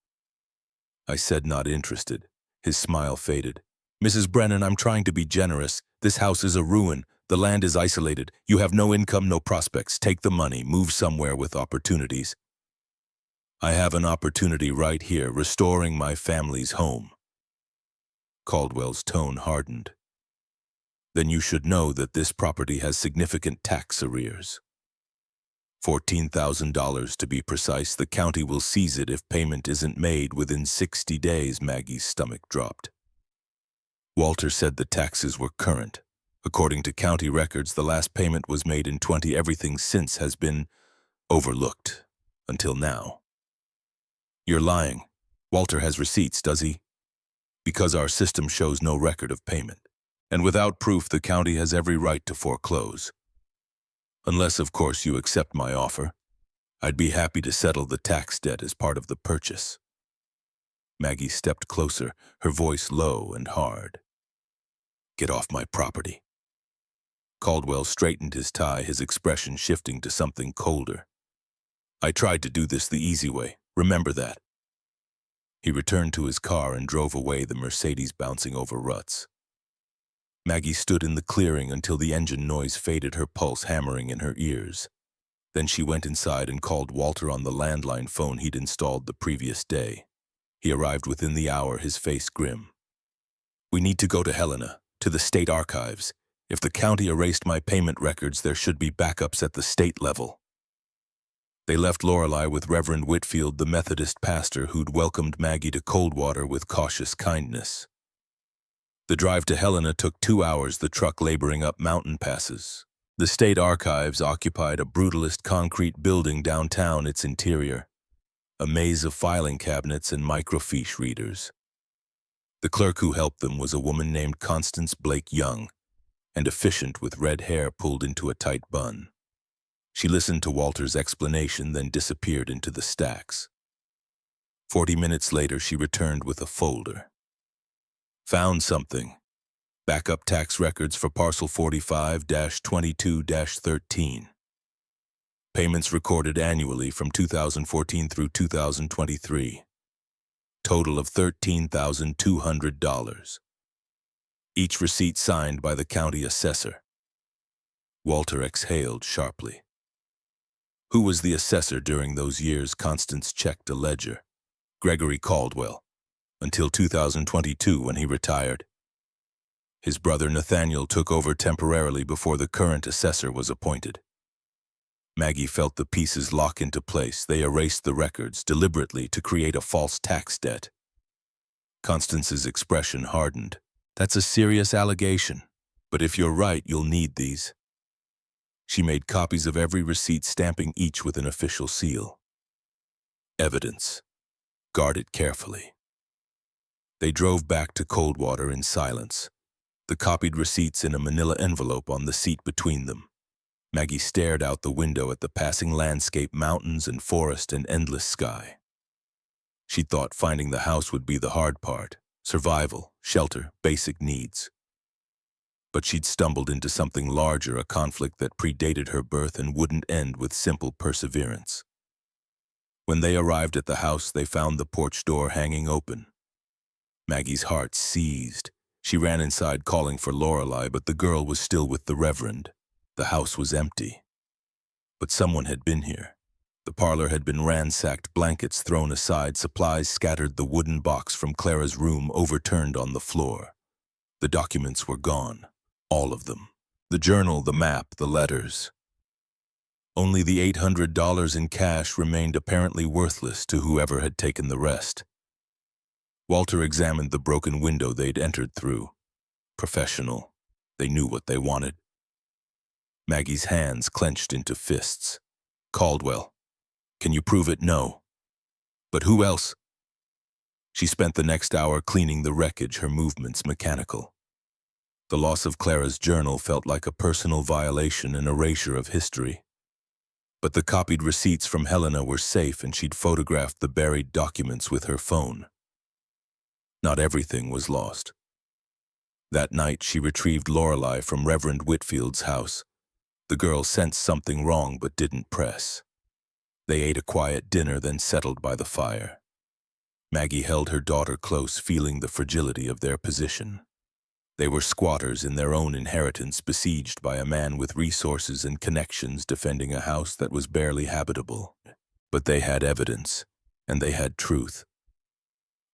[SPEAKER 1] I said not interested. His smile faded. "Mrs. Brennan, I'm trying to be generous. This house is a ruin. The land is isolated. You have no income, no prospects. Take the money, move somewhere with opportunities." "I have an opportunity right here, restoring my family's home." Caldwell's tone hardened. "Then you should know that this property has significant tax arrears. $14,000 to be precise. The county will seize it if payment isn't made within 60 days. Maggie's stomach dropped. Walter said the taxes were current. According to county records, the last payment was made in 20. Everything since has been overlooked until now. You're lying. Walter has receipts, does he? Because our system shows no record of payment. And without proof, the county has every right to foreclose. Unless, of course, you accept my offer. I'd be happy to settle the tax debt as part of the purchase. Maggie stepped closer, her voice low and hard. Get off my property. Caldwell straightened his tie, his expression shifting to something colder. I tried to do this the easy way. Remember that. He returned to his car and drove away, the Mercedes bouncing over ruts. Maggie stood in the clearing until the engine noise faded, her pulse hammering in her ears. Then she went inside and called Walter on the landline phone he'd installed the previous day. He arrived within the hour, his face grim. We need to go to Helena, to the state archives. If the county erased my payment records, there should be backups at the state level. They left Lorelei with Reverend Whitfield, the Methodist pastor who'd welcomed Maggie to Coldwater with cautious kindness. The drive to Helena took 2 hours, the truck laboring up mountain passes. The state archives occupied a brutalist concrete building downtown, its interior, a maze of filing cabinets and microfiche readers. The clerk who helped them was a woman named Constance Blake Young, and efficient with red hair pulled into a tight bun. She listened to Walter's explanation, then disappeared into the stacks. 40 minutes later, she returned with a folder. Found something. Backup tax records for parcel 45-22-13. Payments recorded annually from 2014 through 2023. Total of $13,200. Each receipt signed by the county assessor. Walter exhaled sharply. Who was the assessor during those years? Constance checked a ledger. Gregory Caldwell. Until 2022, when he retired. His brother Nathaniel took over temporarily before the current assessor was appointed. Maggie felt the pieces lock into place. They erased the records deliberately to create a false tax debt. Constance's expression hardened. That's a serious allegation, but if you're right, you'll need these. She made copies of every receipt, stamping each with an official seal. Evidence. Guard it carefully. They drove back to Coldwater in silence, the copied receipts in a manila envelope on the seat between them. Maggie stared out the window at the passing landscape, mountains and forest and endless sky. She thought finding the house would be the hard part. Survival, shelter, basic needs. But she'd stumbled into something larger, a conflict that predated her birth and wouldn't end with simple perseverance. When they arrived at the house, they found the porch door hanging open. Maggie's heart seized. She ran inside calling for Lorelei, but the girl was still with the Reverend. The house was empty. But someone had been here. The parlor had been ransacked, blankets thrown aside, supplies scattered, the wooden box from Clara's room overturned on the floor. The documents were gone. All of them. The journal, the map, the letters. Only the $800 in cash remained, apparently worthless to whoever had taken the rest. Walter examined the broken window they'd entered through. Professional. They knew what they wanted. Maggie's hands clenched into fists. Caldwell. Can you prove it? No. But who else? She spent the next hour cleaning the wreckage, her movements mechanical. The loss of Clara's journal felt like a personal violation, an erasure of history. But the copied receipts from Helena were safe, and she'd photographed the buried documents with her phone. Not everything was lost. That night, she retrieved Lorelei from Reverend Whitfield's house. The girl sensed something wrong but didn't press. They ate a quiet dinner, then settled by the fire. Maggie held her daughter close, feeling the fragility of their position. They were squatters in their own inheritance, besieged by a man with resources and connections defending a house that was barely habitable. But they had evidence, and they had truth.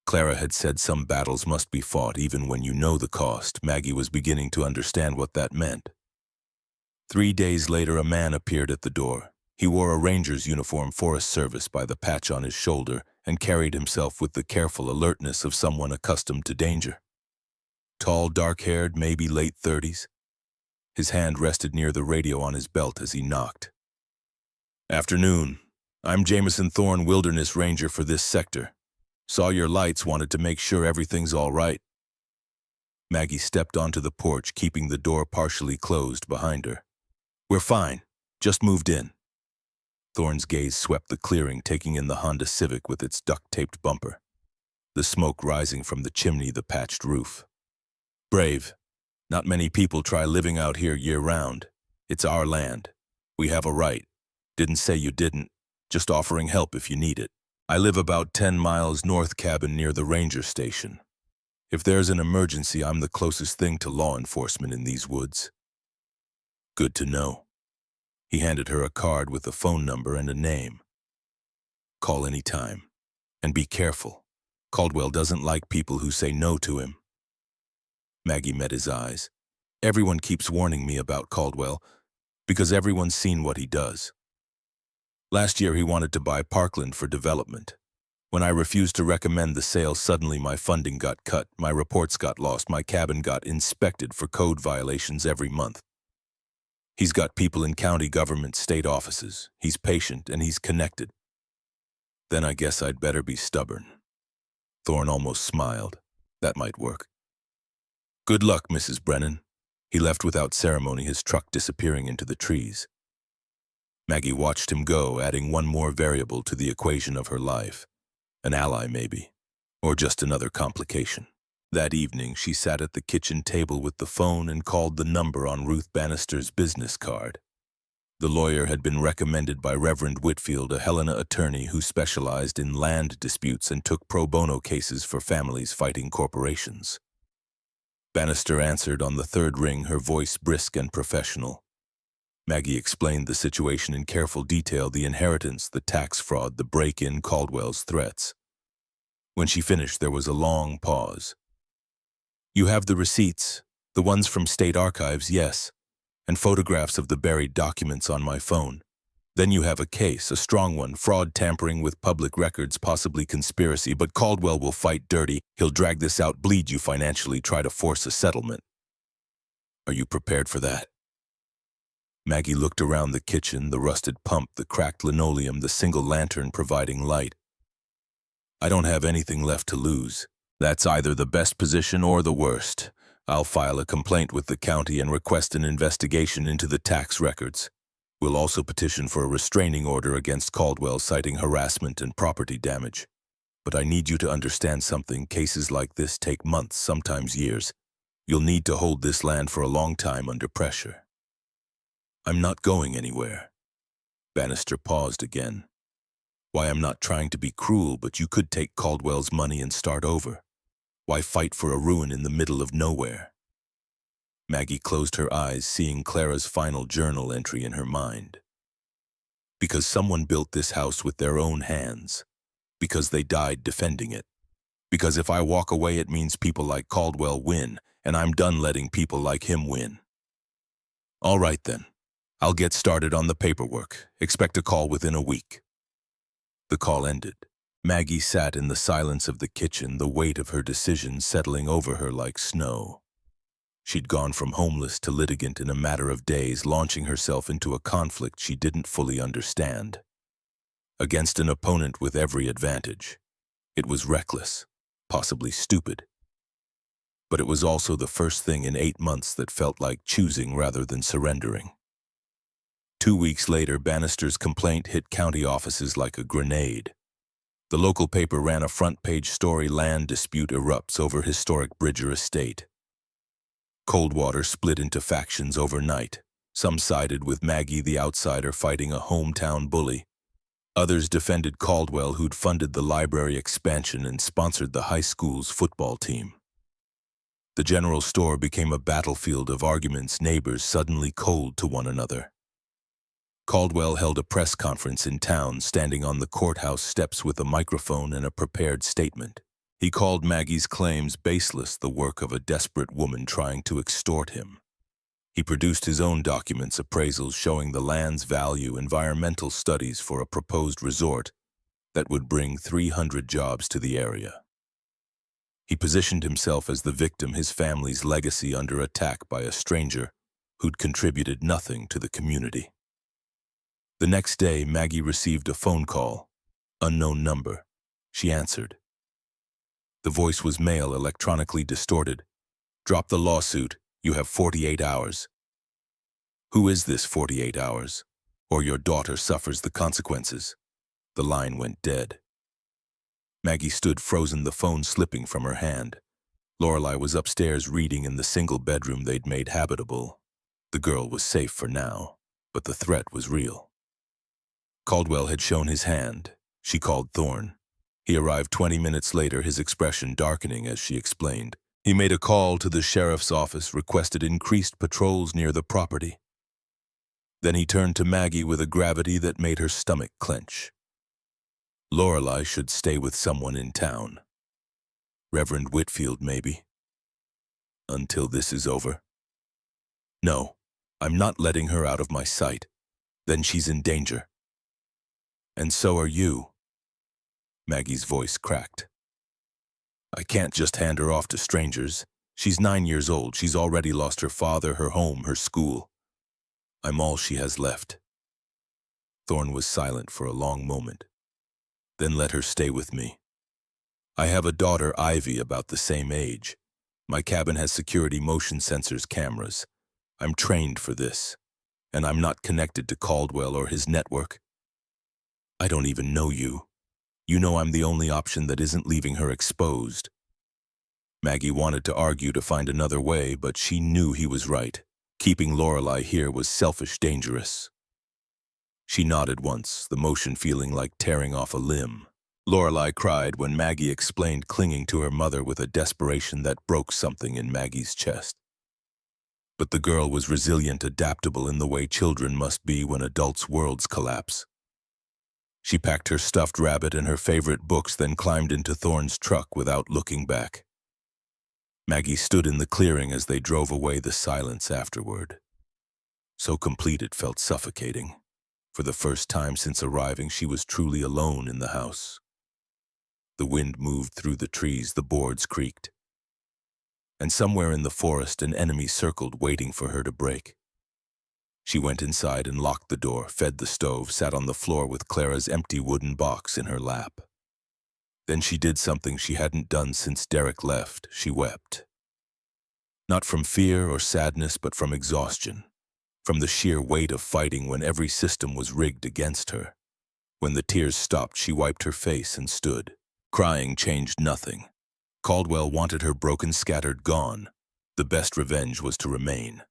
[SPEAKER 1] Clara had said some battles must be fought even when you know the cost. Maggie was beginning to understand what that meant. 3 days later, a man appeared at the door. He wore a ranger's uniform Forest Service by the patch on his shoulder and carried himself with the careful alertness of someone accustomed to danger. Tall, dark-haired, maybe late 30s. His hand rested near the radio on his belt as he knocked. "Afternoon. I'm Jameson Thorne, Wilderness Ranger for this sector. Saw your lights, wanted to make sure everything's all right." Maggie stepped onto the porch, keeping the door partially closed behind her. "We're fine. Just moved in." Thorne's gaze swept the clearing, taking in the Honda Civic with its duct-taped bumper, the smoke rising from the chimney, the patched roof. "Brave. Not many people try living out here year-round. It's our land. We have a right. Didn't say you didn't, just offering help if you need it. I live about 10 miles north cabin near the ranger station. If there's an emergency, I'm the closest thing to law enforcement in these woods." "Good to know." He handed her a card with a phone number and a name. "Call any time. And be careful. Caldwell doesn't like people who say no to him." Maggie met his eyes. "Everyone keeps warning me about Caldwell, because everyone's seen what he does. Last year he wanted to buy Parkland for development. When I refused to recommend the sale, suddenly my funding got cut, my reports got lost, my cabin got inspected for code violations every month. He's got people in county government, state offices. He's patient and he's connected. Then I guess I'd better be stubborn." Thorne almost smiled. That might work. "Good luck, Mrs. Brennan." He left without ceremony, his truck disappearing into the trees. Maggie watched him go, adding one more variable to the equation of her life. An ally, maybe, or just another complication. That evening, she sat at the kitchen table with the phone and called the number on Ruth Bannister's business card. The lawyer had been recommended by Reverend Whitfield, a Helena attorney who specialized in land disputes and took pro bono cases for families fighting corporations. Bannister answered on the third ring, her voice brisk and professional. Maggie explained the situation in careful detail, the inheritance, the tax fraud, the break-in, Caldwell's threats. When she finished, there was a long pause. "You have the receipts, the ones from state archives, yes, and photographs of the buried documents on my phone. Then you have a case, a strong one, fraud, tampering with public records, possibly conspiracy, but Caldwell will fight dirty. He'll drag this out, bleed you financially, try to force a settlement. Are you prepared for that?" Maggie looked around the kitchen, the rusted pump, the cracked linoleum, the single lantern providing light. "I don't have anything left to lose. That's either the best position or the worst. I'll file a complaint with the county and request an investigation into the tax records. We'll also petition for a restraining order against Caldwell, citing harassment and property damage. But I need you to understand something. Cases like this take months, sometimes years. You'll need to hold this land for a long time under pressure." "I'm not going anywhere." Bannister paused again. "Why, I'm not trying to be cruel, but you could take Caldwell's money and start over. Why fight for a ruin in the middle of nowhere?" Maggie closed her eyes, seeing Clara's final journal entry in her mind. "Because someone built this house with their own hands. Because they died defending it. Because if I walk away, it means people like Caldwell win, and I'm done letting people like him win." "All right then. I'll get started on the paperwork. Expect a call within a week." The call ended. Maggie sat in the silence of the kitchen, the weight of her decision settling over her like snow. She'd gone from homeless to litigant in a matter of days, launching herself into a conflict she didn't fully understand. Against an opponent with every advantage. It was reckless, possibly stupid. But it was also the first thing in 8 months that felt like choosing rather than surrendering. 2 weeks later, Bannister's complaint hit county offices like a grenade. The local paper ran a front-page story: land dispute erupts over historic Bridger estate. Coldwater split into factions overnight. Some sided with Maggie, the outsider, fighting a hometown bully. Others defended Caldwell, who'd funded the library expansion and sponsored the high school's football team. The general store became a battlefield of arguments, neighbors suddenly cold to one another. Caldwell held a press conference in town, standing on the courthouse steps with a microphone and a prepared statement. He called Maggie's claims baseless, the work of a desperate woman trying to extort him. He produced his own documents, appraisals showing the land's value, environmental studies for a proposed resort that would bring 300 jobs to the area. He positioned himself as the victim, his family's legacy under attack by a stranger who'd contributed nothing to the community. The next day, Maggie received a phone call, unknown number. She answered. The voice was male, electronically distorted. "Drop the lawsuit. You have 48 hours. "Who is this 48 hours? Or your daughter suffers the consequences." The line went dead. Maggie stood frozen, the phone slipping from her hand. Lorelei was upstairs reading in the single bedroom they'd made habitable. The girl was safe for now, but the threat was real. Caldwell had shown his hand. She called Thorne. He arrived 20 minutes later, his expression darkening as she explained. He made a call to the sheriff's office, requested increased patrols near the property. Then he turned to Maggie with a gravity that made her stomach clench. Lorelei should stay with someone in town. Reverend Whitfield, maybe. Until this is over. No, I'm not letting her out of my sight. Then she's in danger. And so are you. Maggie's voice cracked. I can't just hand her off to strangers. She's 9 years old. She's already lost her father, her home, her school. I'm all she has left. Thorne was silent for a long moment. Then let her stay with me. I have a daughter, Ivy, about the same age. My cabin has security motion sensors, cameras. I'm trained for this, and I'm not connected to Caldwell or his network. I don't even know you. You know I'm the only option that isn't leaving her exposed. Maggie wanted to argue to find another way, but she knew he was right. Keeping Lorelei here was selfish, dangerous. She nodded once, the motion feeling like tearing off a limb. Lorelei cried when Maggie explained, clinging to her mother with a desperation that broke something in Maggie's chest. But the girl was resilient, adaptable in the way children must be when adults' worlds collapse. She packed her stuffed rabbit and her favorite books, then climbed into Thorne's truck without looking back. Maggie stood in the clearing as they drove away, the silence afterward. So complete it felt suffocating. For the first time since arriving, she was truly alone in the house. The wind moved through the trees, the boards creaked. And somewhere in the forest, an enemy circled, waiting for her to break. She went inside and locked the door, fed the stove, sat on the floor with Clara's empty wooden box in her lap. Then she did something she hadn't done since Derek left. She wept. Not from fear or sadness, but from exhaustion. From the sheer weight of fighting when every system was rigged against her. When the tears stopped, she wiped her face and stood. Crying changed nothing. Caldwell wanted her broken, scattered, gone. The best revenge was to remain.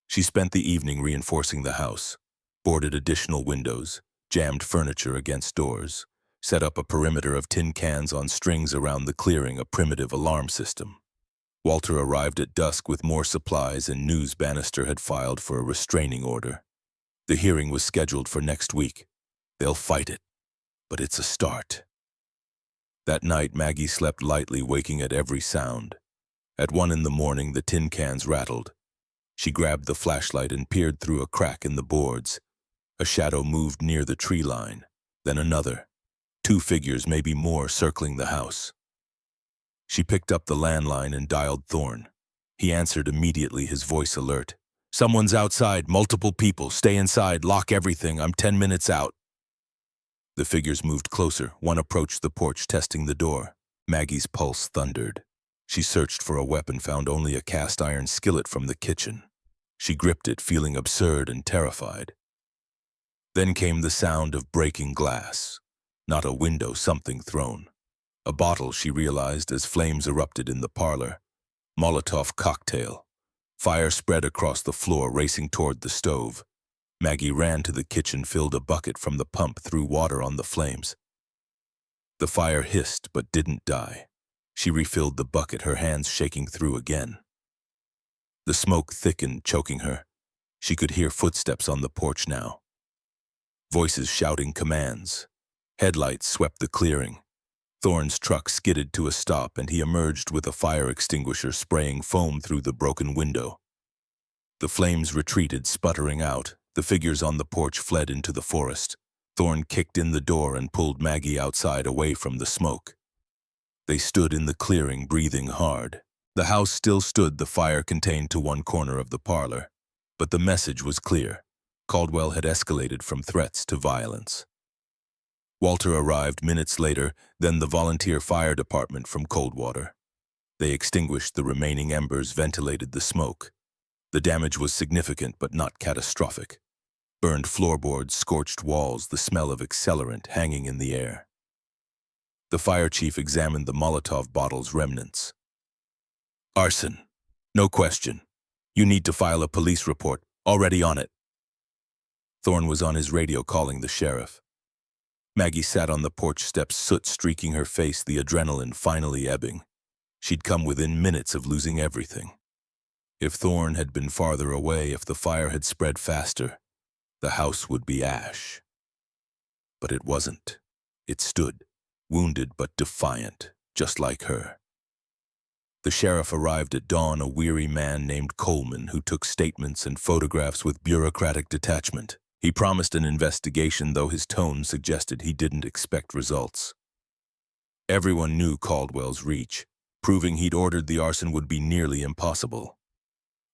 [SPEAKER 1] She spent the evening reinforcing the house, boarded additional windows, jammed furniture against doors, set up a perimeter of tin cans on strings around the clearing, a primitive alarm system. Walter arrived at dusk with more supplies, and news Bannister had filed for a restraining order. The hearing was scheduled for next week. They'll fight it, but it's a start. That night, Maggie slept lightly, waking at every sound. At 1 a.m, the tin cans rattled. She grabbed the flashlight and peered through a crack in the boards. A shadow moved near the tree line, then another. 2 figures, maybe more, circling the house. She picked up the landline and dialed Thorne. He answered immediately, his voice alert. "Someone's outside, multiple people. Stay inside, lock everything. I'm 10 minutes out." The figures moved closer. One approached the porch, testing the door. Maggie's pulse thundered. She searched for a weapon, found only a cast-iron skillet from the kitchen. She gripped it, feeling absurd and terrified. Then came the sound of breaking glass. Not a window, something thrown. A bottle, she realized, as flames erupted in the parlor. Molotov cocktail. Fire spread across the floor, racing toward the stove. Maggie ran to the kitchen, filled a bucket from the pump, threw water on the flames. The fire hissed but didn't die. She refilled the bucket, her hands shaking through again. The smoke thickened, choking her. She could hear footsteps on the porch now. Voices shouting commands. Headlights swept the clearing. Thorne's truck skidded to a stop, and he emerged with a fire extinguisher, spraying foam through the broken window. The flames retreated, sputtering out. The figures on the porch fled into the forest. Thorne kicked in the door and pulled Maggie outside, away from the smoke. They stood in the clearing, breathing hard. The house still stood, the fire contained to one corner of the parlor. But the message was clear. Caldwell had escalated from threats to violence. Walter arrived minutes later, then the volunteer fire department from Coldwater. They extinguished the remaining embers, ventilated the smoke. The damage was significant but not catastrophic. Burned floorboards, scorched walls, the smell of accelerant hanging in the air. The fire chief examined the Molotov bottle's remnants. Arson. No question. You need to file a police report. Already on it. Thorne was on his radio calling the sheriff. Maggie sat on the porch steps, soot streaking her face, the adrenaline finally ebbing. She'd come within minutes of losing everything. If Thorne had been farther away, if the fire had spread faster, the house would be ash. But it wasn't. It stood, wounded but defiant, just like her. The sheriff arrived at dawn, a weary man named Coleman who took statements and photographs with bureaucratic detachment. He promised an investigation, though his tone suggested he didn't expect results. Everyone knew Caldwell's reach. Proving he'd ordered the arson would be nearly impossible.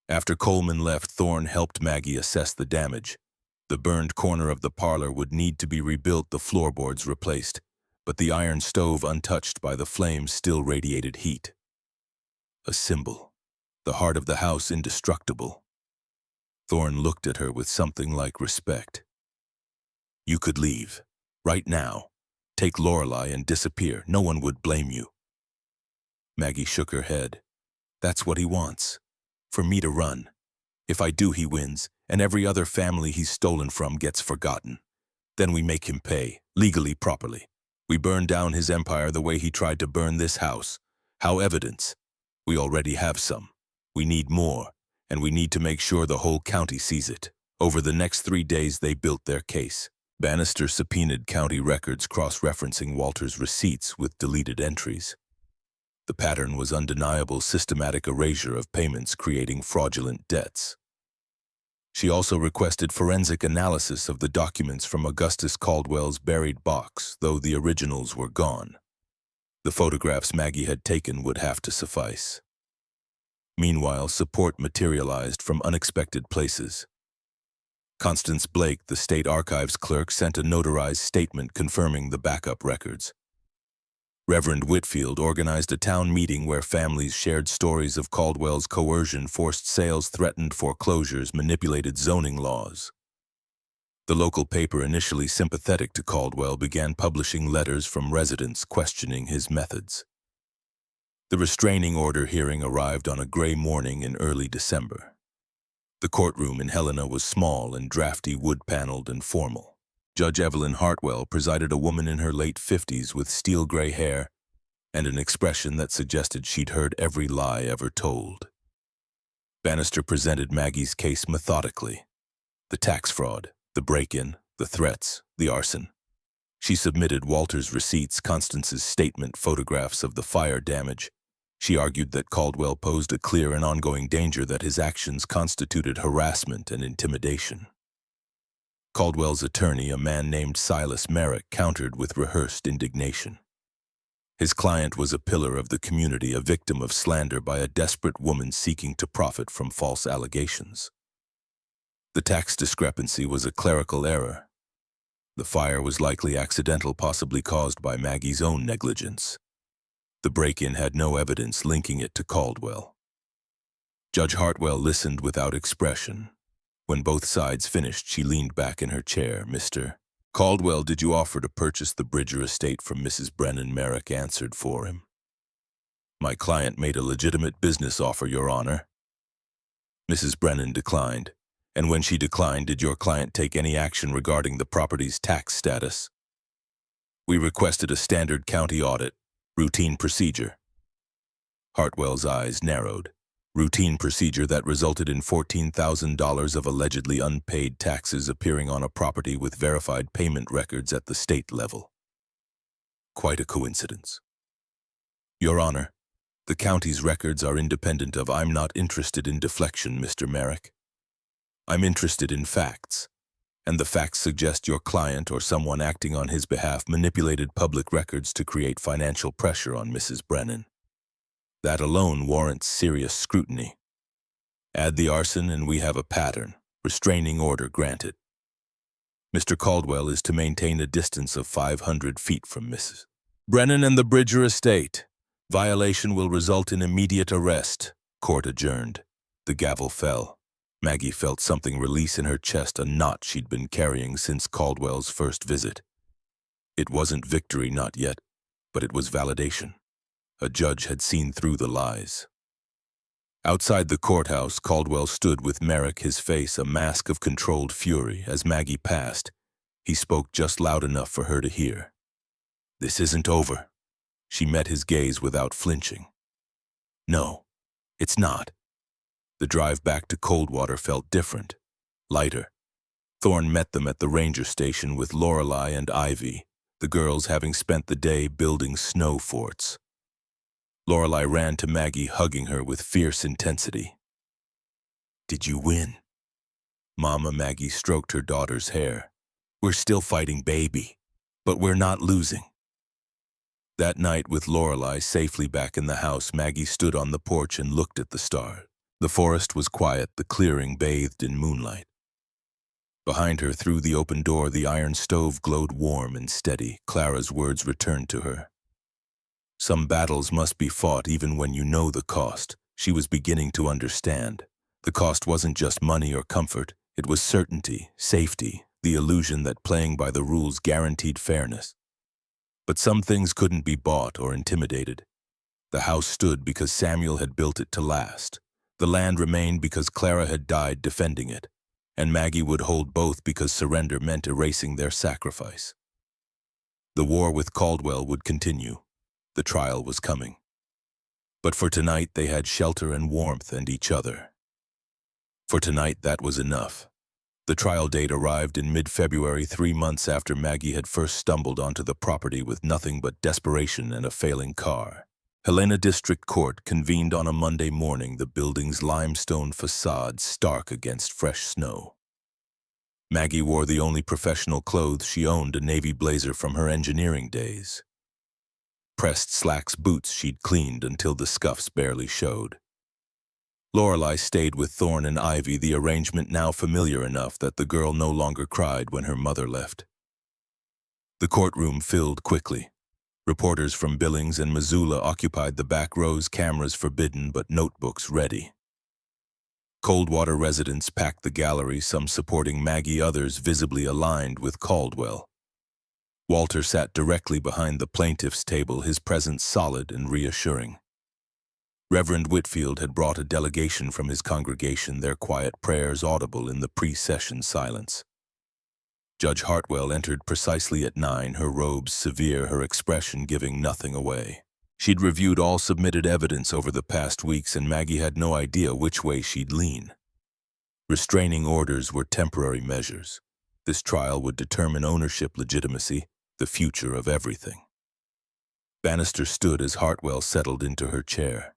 [SPEAKER 1] After Coleman left, Thorne helped Maggie assess the damage. The burned corner of the parlor would need to be rebuilt, the floorboards replaced, but the iron stove, untouched by the flames, still radiated heat. A symbol. The heart of the house indestructible. Thorne looked at her with something like respect. You could leave. Right now. Take Lorelei and disappear. No one would blame you. Maggie shook her head. That's what he wants. For me to run. If I do, he wins, and every other family he's stolen from gets forgotten. Then we make him pay, legally, properly. We burn down his empire the way he tried to burn this house. How evidence? We already have some. We need more, and we need to make sure the whole county sees it. Over the next 3 days, they built their case. Bannister subpoenaed county records, cross-referencing Walter's receipts with deleted entries. The pattern was undeniable: systematic erasure of payments, creating fraudulent debts. She also requested forensic analysis of the documents from Augustus Caldwell's buried box, though the originals were gone. The photographs Maggie had taken would have to suffice. Meanwhile, support materialized from unexpected places. Constance Blake, the state archives clerk, sent a notarized statement confirming the backup records. Reverend Whitfield organized a town meeting where families shared stories of Caldwell's coercion, forced sales, threatened foreclosures, manipulated zoning laws. The local paper, initially sympathetic to Caldwell, began publishing letters from residents questioning his methods. The restraining order hearing arrived on a gray morning in early December. The courtroom in Helena was small and drafty, wood-paneled and formal. Judge Evelyn Hartwell presided, a woman in her late 50s with steel-gray hair and an expression that suggested she'd heard every lie ever told. Bannister presented Maggie's case methodically. The tax fraud, the break-in, the threats, the arson. She submitted Walter's receipts, Constance's statement, photographs of the fire damage. She argued that Caldwell posed a clear and ongoing danger, that his actions constituted harassment and intimidation. Caldwell's attorney, a man named Silas Merrick, countered with rehearsed indignation. His client was a pillar of the community, a victim of slander by a desperate woman seeking to profit from false allegations. The tax discrepancy was a clerical error. The fire was likely accidental, possibly caused by Maggie's own negligence. The break-in had no evidence linking it to Caldwell. Judge Hartwell listened without expression. When both sides finished, she leaned back in her chair. Mr. Caldwell, did you offer to purchase the Bridger estate from Mrs. Brennan? Merrick answered for him. My client made a legitimate business offer, Your Honor. Mrs. Brennan declined. And when she declined, did your client take any action regarding the property's tax status? We requested a standard county audit, routine procedure. Hartwell's eyes narrowed. Routine procedure that resulted in $14,000 of allegedly unpaid taxes appearing on a property with verified payment records at the state level. Quite a coincidence. Your Honor, the county's records are independent of. I'm not interested in deflection, Mr. Merrick. I'm interested in facts, and the facts suggest your client or someone acting on his behalf manipulated public records to create financial pressure on Mrs. Brennan. That alone warrants serious scrutiny. Add the arson and we have a pattern. Restraining order granted. Mr. Caldwell is to maintain a distance of 500 feet from Mrs. Brennan and the Bridger estate. Violation will result in immediate arrest. Court adjourned. The gavel fell. Maggie felt something release in her chest, a knot she'd been carrying since Caldwell's first visit. It wasn't victory, not yet, but it was validation. A judge had seen through the lies. Outside the courthouse, Caldwell stood with Merrick, his face a mask of controlled fury. As Maggie passed, he spoke just loud enough for her to hear. "This isn't over." She met his gaze without flinching. "No, it's not." The drive back to Coldwater felt different, lighter. Thorne met them at the ranger station with Lorelei and Ivy, the girls having spent the day building snow forts. Lorelei ran to Maggie, hugging her with fierce intensity. "Did you win?" Mama Maggie stroked her daughter's hair. "We're still fighting, baby, but we're not losing." That night, with Lorelei safely back in the house, Maggie stood on the porch and looked at the stars. The forest was quiet, the clearing bathed in moonlight. Behind her, through the open door, the iron stove glowed warm and steady. Clara's words returned to her. Some battles must be fought even when you know the cost. She was beginning to understand. The cost wasn't just money or comfort. It was certainty, safety, the illusion that playing by the rules guaranteed fairness. But some things couldn't be bought or intimidated. The house stood because Samuel had built it to last. The land remained because Clara had died defending it. And Maggie would hold both because surrender meant erasing their sacrifice. The war with Caldwell would continue. The trial was coming. But for tonight, they had shelter and warmth and each other. For tonight, that was enough. The trial date arrived in mid-February, 3 months after Maggie had first stumbled onto the property with nothing but desperation and a failing car. Helena District Court convened on a Monday morning, the building's limestone facade stark against fresh snow. Maggie wore the only professional clothes she owned, a navy blazer from her engineering days. Pressed slacks boots she'd cleaned until the scuffs barely showed. Lorelei stayed with Thorne and Ivy, the arrangement now familiar enough that the girl no longer cried when her mother left. The courtroom filled quickly. Reporters from Billings and Missoula occupied the back rows, cameras forbidden but notebooks ready. Coldwater residents packed the gallery, some supporting Maggie, others visibly aligned with Caldwell. Walter sat directly behind the plaintiff's table, his presence solid and reassuring. Reverend Whitfield had brought a delegation from his congregation, their quiet prayers audible in the pre-session silence. Judge Hartwell entered precisely at 9, her robes severe, her expression giving nothing away. She'd reviewed all submitted evidence over the past weeks, and Maggie had no idea which way she'd lean. Restraining orders were temporary measures. This trial would determine ownership legitimacy, the future of everything. Bannister stood as Hartwell settled into her chair.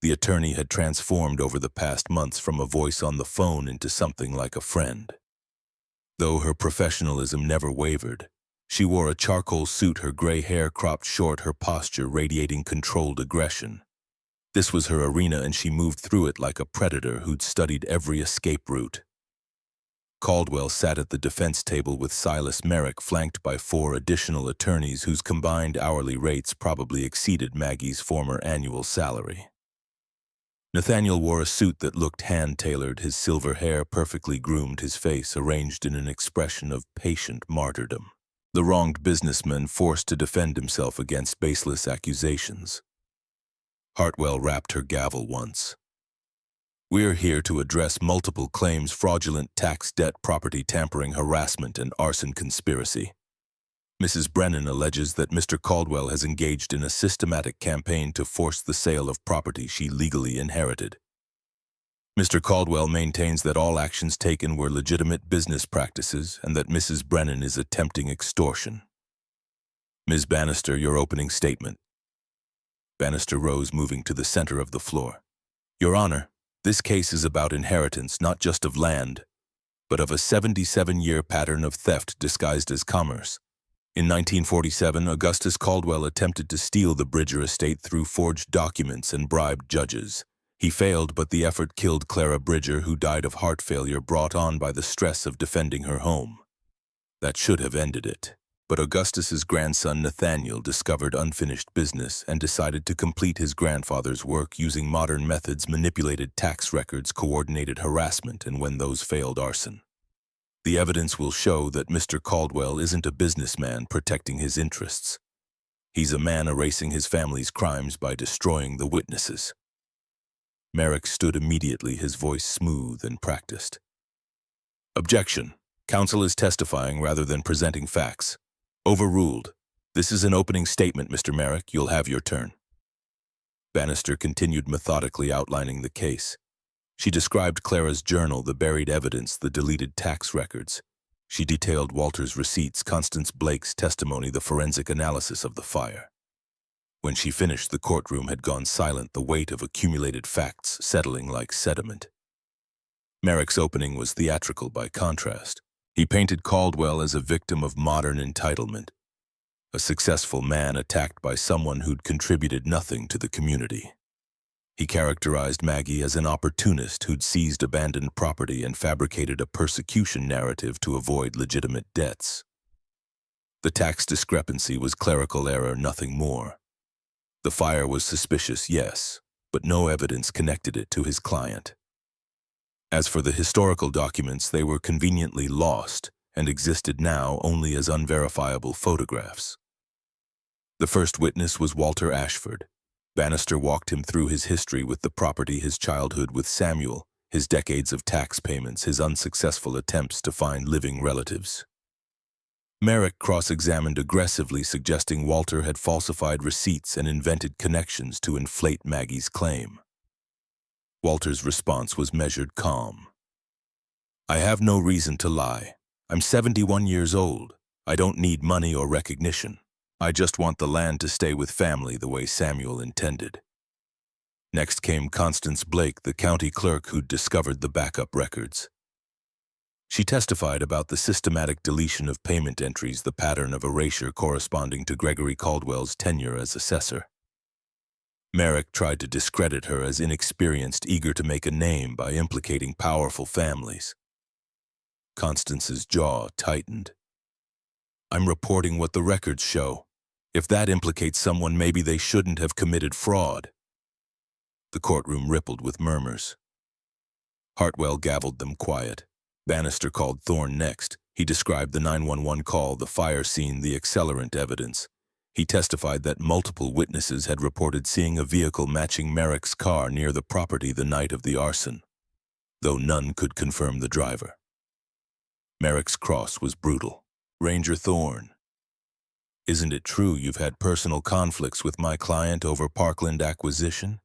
[SPEAKER 1] The attorney had transformed over the past months from a voice on the phone into something like a friend. Though her professionalism never wavered, she wore a charcoal suit, her gray hair cropped short, her posture radiating controlled aggression. This was her arena, and she moved through it like a predator who'd studied every escape route. Caldwell sat at the defense table with Silas Merrick, flanked by 4 additional attorneys whose combined hourly rates probably exceeded Maggie's former annual salary. Nathaniel wore a suit that looked hand-tailored, his silver hair perfectly groomed, his face arranged in an expression of patient martyrdom. The wronged businessman forced to defend himself against baseless accusations. Hartwell rapped her gavel once. "We're here to address multiple claims: fraudulent tax debt, property tampering, harassment, and arson conspiracy. Mrs. Brennan alleges that Mr. Caldwell has engaged in a systematic campaign to force the sale of property she legally inherited. Mr. Caldwell maintains that all actions taken were legitimate business practices and that Mrs. Brennan is attempting extortion. Ms. Bannister, your opening statement." Bannister rose, moving to the center of the floor. "Your Honor, This case is about inheritance not just of land, but of a 77-year pattern of theft disguised as commerce. In 1947, Augustus Caldwell attempted to steal the Bridger estate through forged documents and bribed judges. He failed, but the effort killed Clara Bridger, who died of heart failure brought on by the stress of defending her home. That should have ended it. But Augustus's grandson Nathaniel discovered unfinished business and decided to complete his grandfather's work using modern methods, manipulated tax records, coordinated harassment, and when those failed, arson. The evidence will show that Mr. Caldwell isn't a businessman protecting his interests. He's a man erasing his family's crimes by destroying the witnesses. Merrick stood immediately, his voice smooth and practiced. Objection. Counsel is testifying rather than presenting facts. Overruled. This is an opening statement, Mr. Merrick. You'll have your turn. Bannister continued methodically outlining the case. She described Clara's journal, the buried evidence, the deleted tax records. She detailed Walter's receipts, Constance Blake's testimony, the forensic analysis of the fire. When she finished, the courtroom had gone silent, the weight of accumulated facts settling like sediment. Merrick's opening was theatrical by contrast. He painted Caldwell as a victim of modern entitlement, a successful man attacked by someone who'd contributed nothing to the community. He characterized Maggie as an opportunist who'd seized abandoned property and fabricated a persecution narrative to avoid legitimate debts. The tax discrepancy was clerical error, nothing more. The fire was suspicious, yes, but no evidence connected it to his client. As for the historical documents, they were conveniently lost and existed now only as unverifiable photographs. The first witness was Walter Ashford. Bannister walked him through his history with the property, his childhood with Samuel, his decades of tax payments, his unsuccessful attempts to find living relatives. Merrick cross-examined aggressively, suggesting Walter had falsified receipts and invented connections to inflate Maggie's claim. Walter's response was measured calm. I have no reason to lie. I'm 71 years old. I don't need money or recognition. I just want the land to stay with family the way Samuel intended. Next came Constance Blake, the county clerk who'd discovered the backup records. She testified about the systematic deletion of payment entries, the pattern of erasure corresponding to Gregory Caldwell's tenure as assessor. Merrick tried to discredit her as inexperienced, eager to make a name by implicating powerful families. Constance's jaw tightened. I'm reporting what the records show. If that implicates someone, maybe they shouldn't have committed fraud. The courtroom rippled with murmurs. Hartwell gavelled them quiet. Bannister called Thorne next. He described the 911 call, the fire scene, the accelerant evidence. He testified that multiple witnesses had reported seeing a vehicle matching Merrick's car near the property the night of the arson, though none could confirm the driver. Merrick's cross was brutal. Ranger Thorne, isn't it true you've had personal conflicts with my client over Parkland acquisition?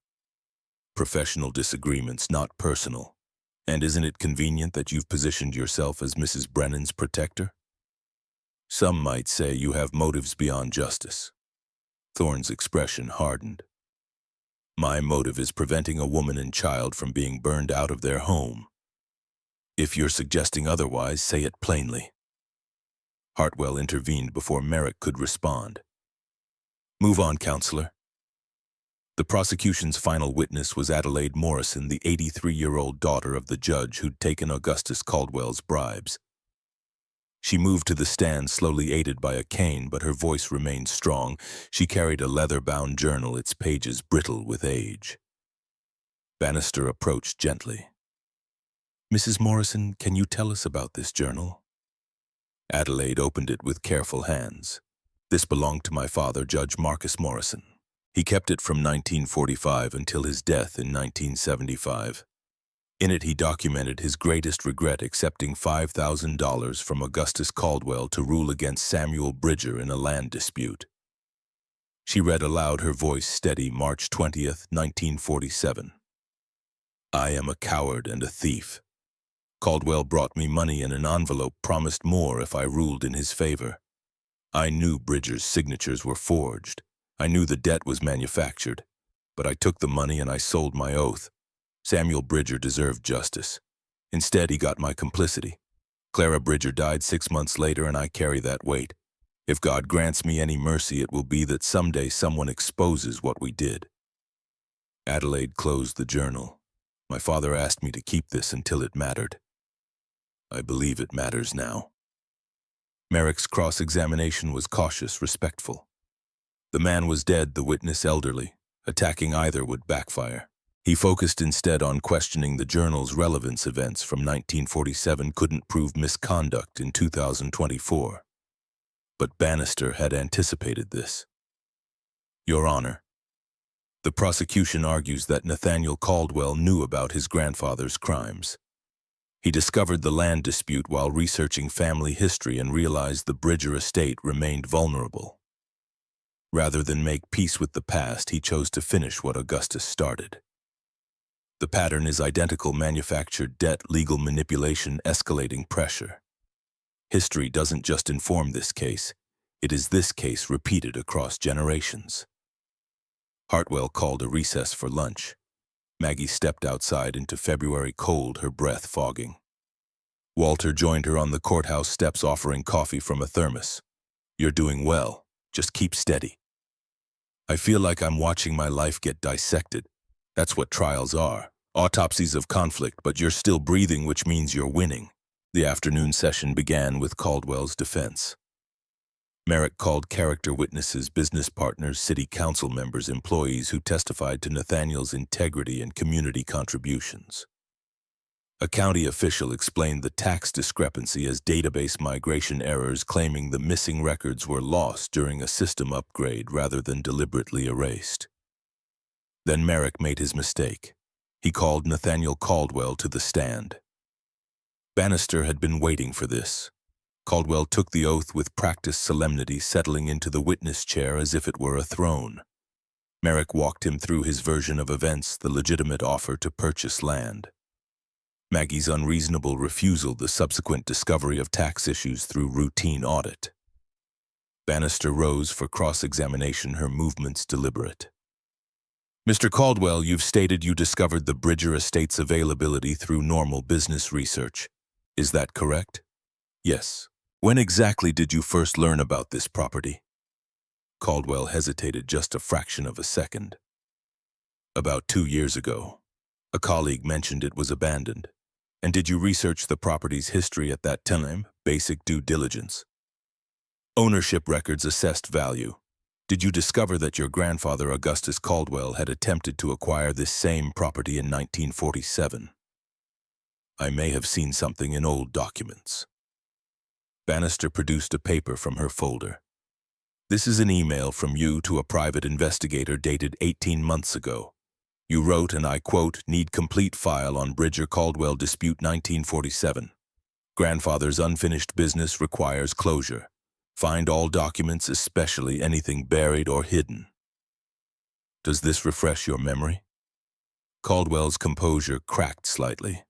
[SPEAKER 1] Professional disagreements, not personal. And isn't it convenient that you've positioned yourself as Mrs. Brennan's protector? Some might say you have motives beyond justice. Thorne's expression hardened. My motive is preventing a woman and child from being burned out of their home. If you're suggesting otherwise, say it plainly. Hartwell intervened before Merrick could respond. Move on, counselor. The prosecution's final witness was Adelaide Morrison, the 83-year-old daughter of the judge who'd taken Augustus Caldwell's bribes. She moved to the stand, slowly, aided by a cane, but her voice remained strong. She carried a leather-bound journal, its pages brittle with age. Bannister approached gently. Mrs. Morrison, can you tell us about this journal? Adelaide opened it with careful hands. This belonged to my father, Judge Marcus Morrison. He kept it from 1945 until his death in 1975. In it, he documented his greatest regret, accepting $5,000 from Augustus Caldwell to rule against Samuel Bridger in a land dispute. She read aloud, her voice steady. March 20th, 1947. I am a coward and a thief. Caldwell brought me money in an envelope, promised more if I ruled in his favor. I knew Bridger's signatures were forged. I knew the debt was manufactured. But I took the money and I sold my oath. Samuel Bridger deserved justice. Instead, he got my complicity. Clara Bridger died 6 months later, and I carry that weight. If God grants me any mercy, it will be that someday someone exposes what we did. Adelaide closed the journal. My father asked me to keep this until it mattered. I believe it matters now. Merrick's cross-examination was cautious, respectful. The man was dead, the witness elderly. Attacking either would backfire. He focused instead on questioning the journal's relevance. Events from 1947 couldn't prove misconduct in 2024. But Bannister had anticipated this. Your Honor, the prosecution argues that Nathaniel Caldwell knew about his grandfather's crimes. He discovered the land dispute while researching family history and realized the Bridger estate remained vulnerable. Rather than make peace with the past, he chose to finish what Augustus started. The pattern is identical: manufactured debt, legal manipulation, escalating pressure. History doesn't just inform this case, it is this case repeated across generations. Hartwell called a recess for lunch. Maggie stepped outside into February cold, her breath fogging. Walter joined her on the courthouse steps, offering coffee from a thermos. You're doing well, just keep steady. I feel like I'm watching my life get dissected. That's what trials are, autopsies of conflict, but you're still breathing, which means you're winning. The afternoon session began with Caldwell's defense. Merrick called character witnesses, business partners, city council members, employees who testified to Nathaniel's integrity and community contributions. A county official explained the tax discrepancy as database migration errors, claiming the missing records were lost during a system upgrade rather than deliberately erased. Then Merrick made his mistake. He called Nathaniel Caldwell to the stand. Bannister had been waiting for this. Caldwell took the oath with practiced solemnity, settling into the witness chair as if it were a throne. Merrick walked him through his version of events: the legitimate offer to purchase land, Maggie's unreasonable refusal, the subsequent discovery of tax issues through routine audit. Bannister rose for cross-examination, her movements deliberate. Mr. Caldwell, you've stated you discovered the Bridger estate's availability through normal business research. Is that correct? Yes. When exactly did you first learn about this property? Caldwell hesitated just a fraction of a second. About 2 years ago. A colleague mentioned it was abandoned. And did you research the property's history at that time? Basic due diligence. Ownership records, assessed value. Did you discover that your grandfather, Augustus Caldwell, had attempted to acquire this same property in 1947? I may have seen something in old documents. Bannister produced a paper from her folder. This is an email from you to a private investigator dated 18 months ago. You wrote, and I quote, "Need complete file on Bridger Caldwell dispute 1947. Grandfather's unfinished business requires closure. Find all documents, especially anything buried or hidden." Does this refresh your memory? Caldwell's composure cracked slightly.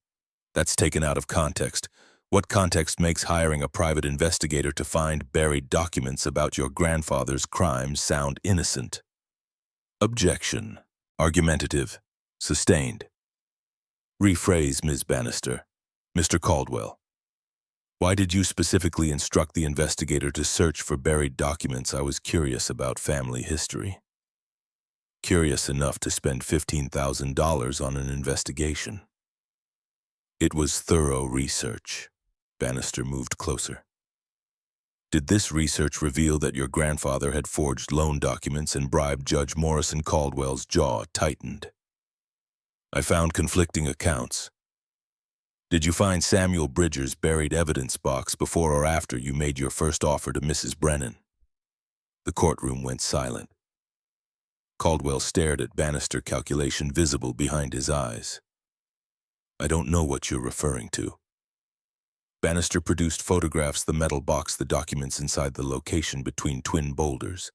[SPEAKER 1] That's taken out of context. What context makes hiring a private investigator to find buried documents about your grandfather's crimes sound innocent? Objection. Argumentative. Sustained. Rephrase, Ms. Bannister. Mr. Caldwell. Why did you specifically instruct the investigator to search for buried documents? I was curious about family history. Curious enough to spend $15,000 on an investigation. It was thorough research. Bannister moved closer. Did this research reveal that your grandfather had forged loan documents and bribed Judge Morrison? Caldwell's jaw tightened. I found conflicting accounts. Did you find Samuel Bridger's buried evidence box before or after you made your first offer to Mrs. Brennan? The courtroom went silent. Caldwell stared at Bannister, calculation visible behind his eyes. I don't know what you're referring to. Bannister produced photographs, the metal box, the documents inside, the location between twin boulders.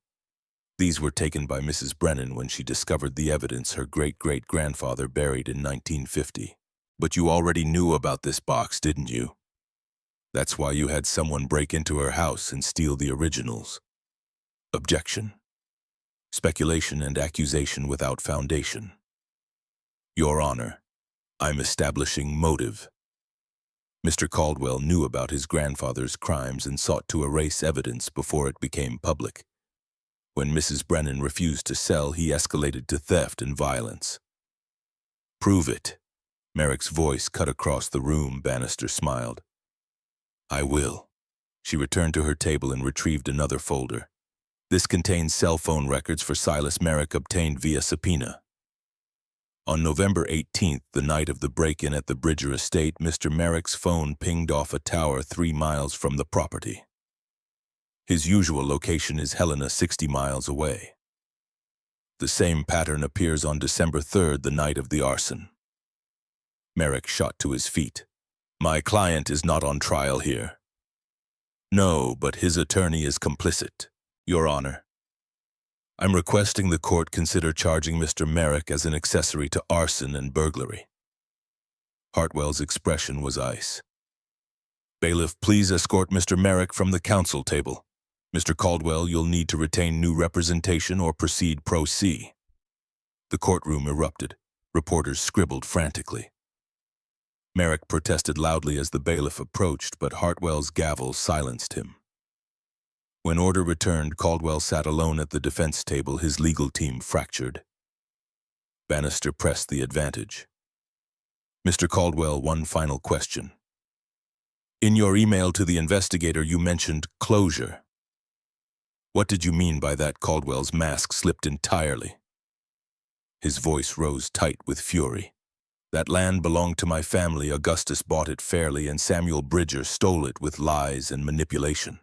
[SPEAKER 1] These were taken by Mrs. Brennan when she discovered the evidence her great-great-grandfather buried in 1950. But you already knew about this box, didn't you? That's why you had someone break into her house and steal the originals. Objection. Speculation and accusation without foundation. Your Honor, I'm establishing motive. Mr. Caldwell knew about his grandfather's crimes and sought to erase evidence before it became public. When Mrs. Brennan refused to sell, he escalated to theft and violence. Prove it. Merrick's voice cut across the room. Bannister smiled. I will. She returned to her table and retrieved another folder. This contains cell phone records for Silas Merrick obtained via subpoena. On November 18th, the night of the break-in at the Bridger estate, Mr. Merrick's phone pinged off a tower 3 miles from the property. His usual location is Helena, 60 miles away. The same pattern appears on December 3rd, the night of the arson. Merrick shot to his feet. My client is not on trial here. No, but his attorney is complicit, Your Honor. I'm requesting the court consider charging Mr. Merrick as an accessory to arson and burglary. Hartwell's expression was ice. Bailiff, please escort Mr. Merrick from the counsel table. Mr. Caldwell, you'll need to retain new representation or proceed pro se. The courtroom erupted. Reporters scribbled frantically. Merrick protested loudly as the bailiff approached, but Hartwell's gavel silenced him. When order returned, Caldwell sat alone at the defense table, his legal team fractured. Bannister pressed the advantage. Mr. Caldwell, one final question. In your email to the investigator, you mentioned closure. What did you mean by that? Caldwell's mask slipped entirely. His voice rose tight with fury. That land belonged to my family. Augustus bought it fairly, and Samuel Bridger stole it with lies and manipulation.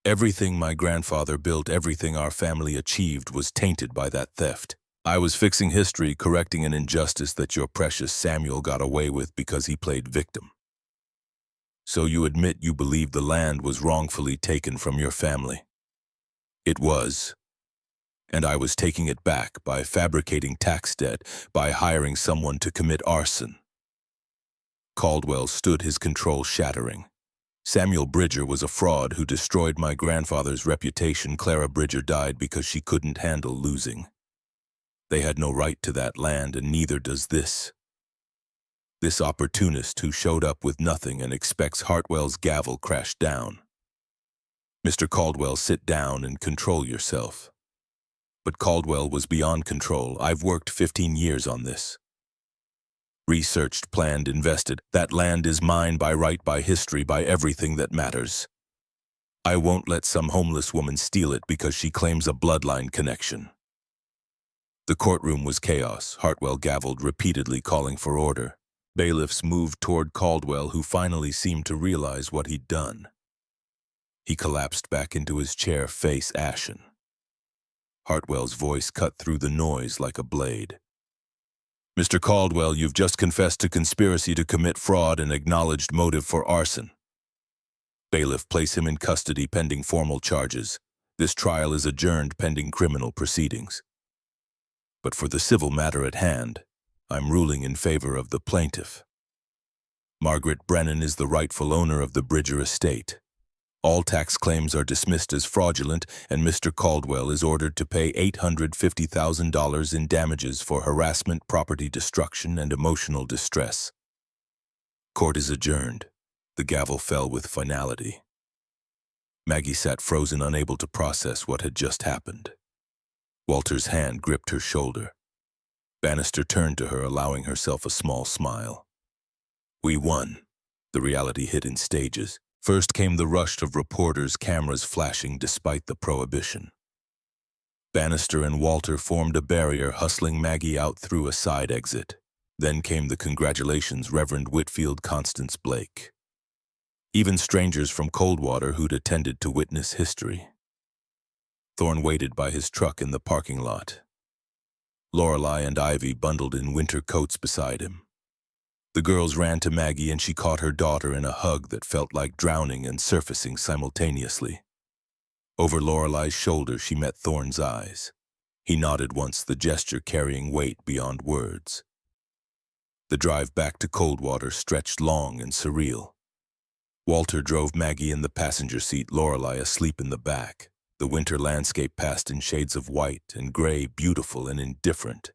[SPEAKER 1] Everything my grandfather built, everything our family achieved was tainted by that theft. I was fixing history, correcting an injustice that your precious Samuel got away with because he played victim. So you admit you believe the land was wrongfully taken from your family? It was. And I was taking it back by fabricating tax debt, by hiring someone to commit arson. Caldwell stood, his control shattering. Samuel Bridger was a fraud who destroyed my grandfather's reputation. Clara Bridger died because she couldn't handle losing. They had no right to that land, and neither does this. This opportunist who showed up with nothing and expects Hartwell's gavel crashed down. Mr. Caldwell, sit down and control yourself. But Caldwell was beyond control. I've worked 15 years on this. Researched, planned, invested. That land is mine by right, by history, by everything that matters. I won't let some homeless woman steal it because she claims a bloodline connection. The courtroom was chaos. Hartwell gavelled repeatedly, calling for order. Bailiffs moved toward Caldwell, who finally seemed to realize what he'd done. He collapsed back into his chair, face ashen. Hartwell's voice cut through the noise like a blade. Mr. Caldwell, you've just confessed to conspiracy to commit fraud and acknowledged motive for arson. Bailiff, place him in custody pending formal charges. This trial is adjourned pending criminal proceedings. But for the civil matter at hand, I'm ruling in favor of the plaintiff. Margaret Brennan is the rightful owner of the Bridger estate. All tax claims are dismissed as fraudulent, and Mr. Caldwell is ordered to pay $850,000 in damages for harassment, property destruction, and emotional distress. Court is adjourned. The gavel fell with finality. Maggie sat frozen, unable to process what had just happened. Walter's hand gripped her shoulder. Bannister turned to her, allowing herself a small smile. We won. The reality hit in stages. First came the rush of reporters, cameras flashing despite the prohibition. Bannister and Walter formed a barrier, hustling Maggie out through a side exit. Then came the congratulations, Reverend Whitfield, Constance Blake. Even strangers from Coldwater who'd attended to witness history. Thorne waited by his truck in the parking lot. Lorelei and Ivy bundled in winter coats beside him. The girls ran to Maggie, and she caught her daughter in a hug that felt like drowning and surfacing simultaneously. Over Lorelei's shoulder, she met Thorne's eyes. He nodded once, the gesture carrying weight beyond words. The drive back to Coldwater stretched long and surreal. Walter drove Maggie in the passenger seat, Lorelei asleep in the back. The winter landscape passed in shades of white and gray, beautiful and indifferent.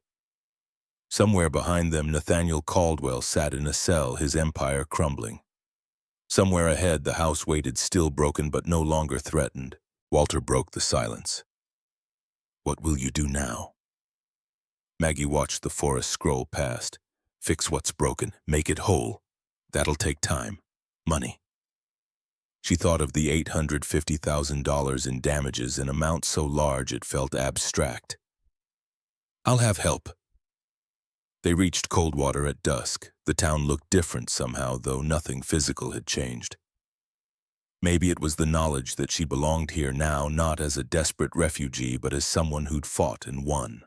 [SPEAKER 1] Somewhere behind them, Nathaniel Caldwell sat in a cell, his empire crumbling. Somewhere ahead, the house waited, still broken but no longer threatened. Walter broke the silence. "What will you do now?" Maggie watched the forest scroll past. "Fix what's broken, make it whole. That'll take time. Money." She thought of the $850,000 in damages, an amount so large it felt abstract. "I'll have help." They reached Coldwater at dusk. The town looked different somehow, though nothing physical had changed. Maybe it was the knowledge that she belonged here now, not as a desperate refugee, but as someone who'd fought and won.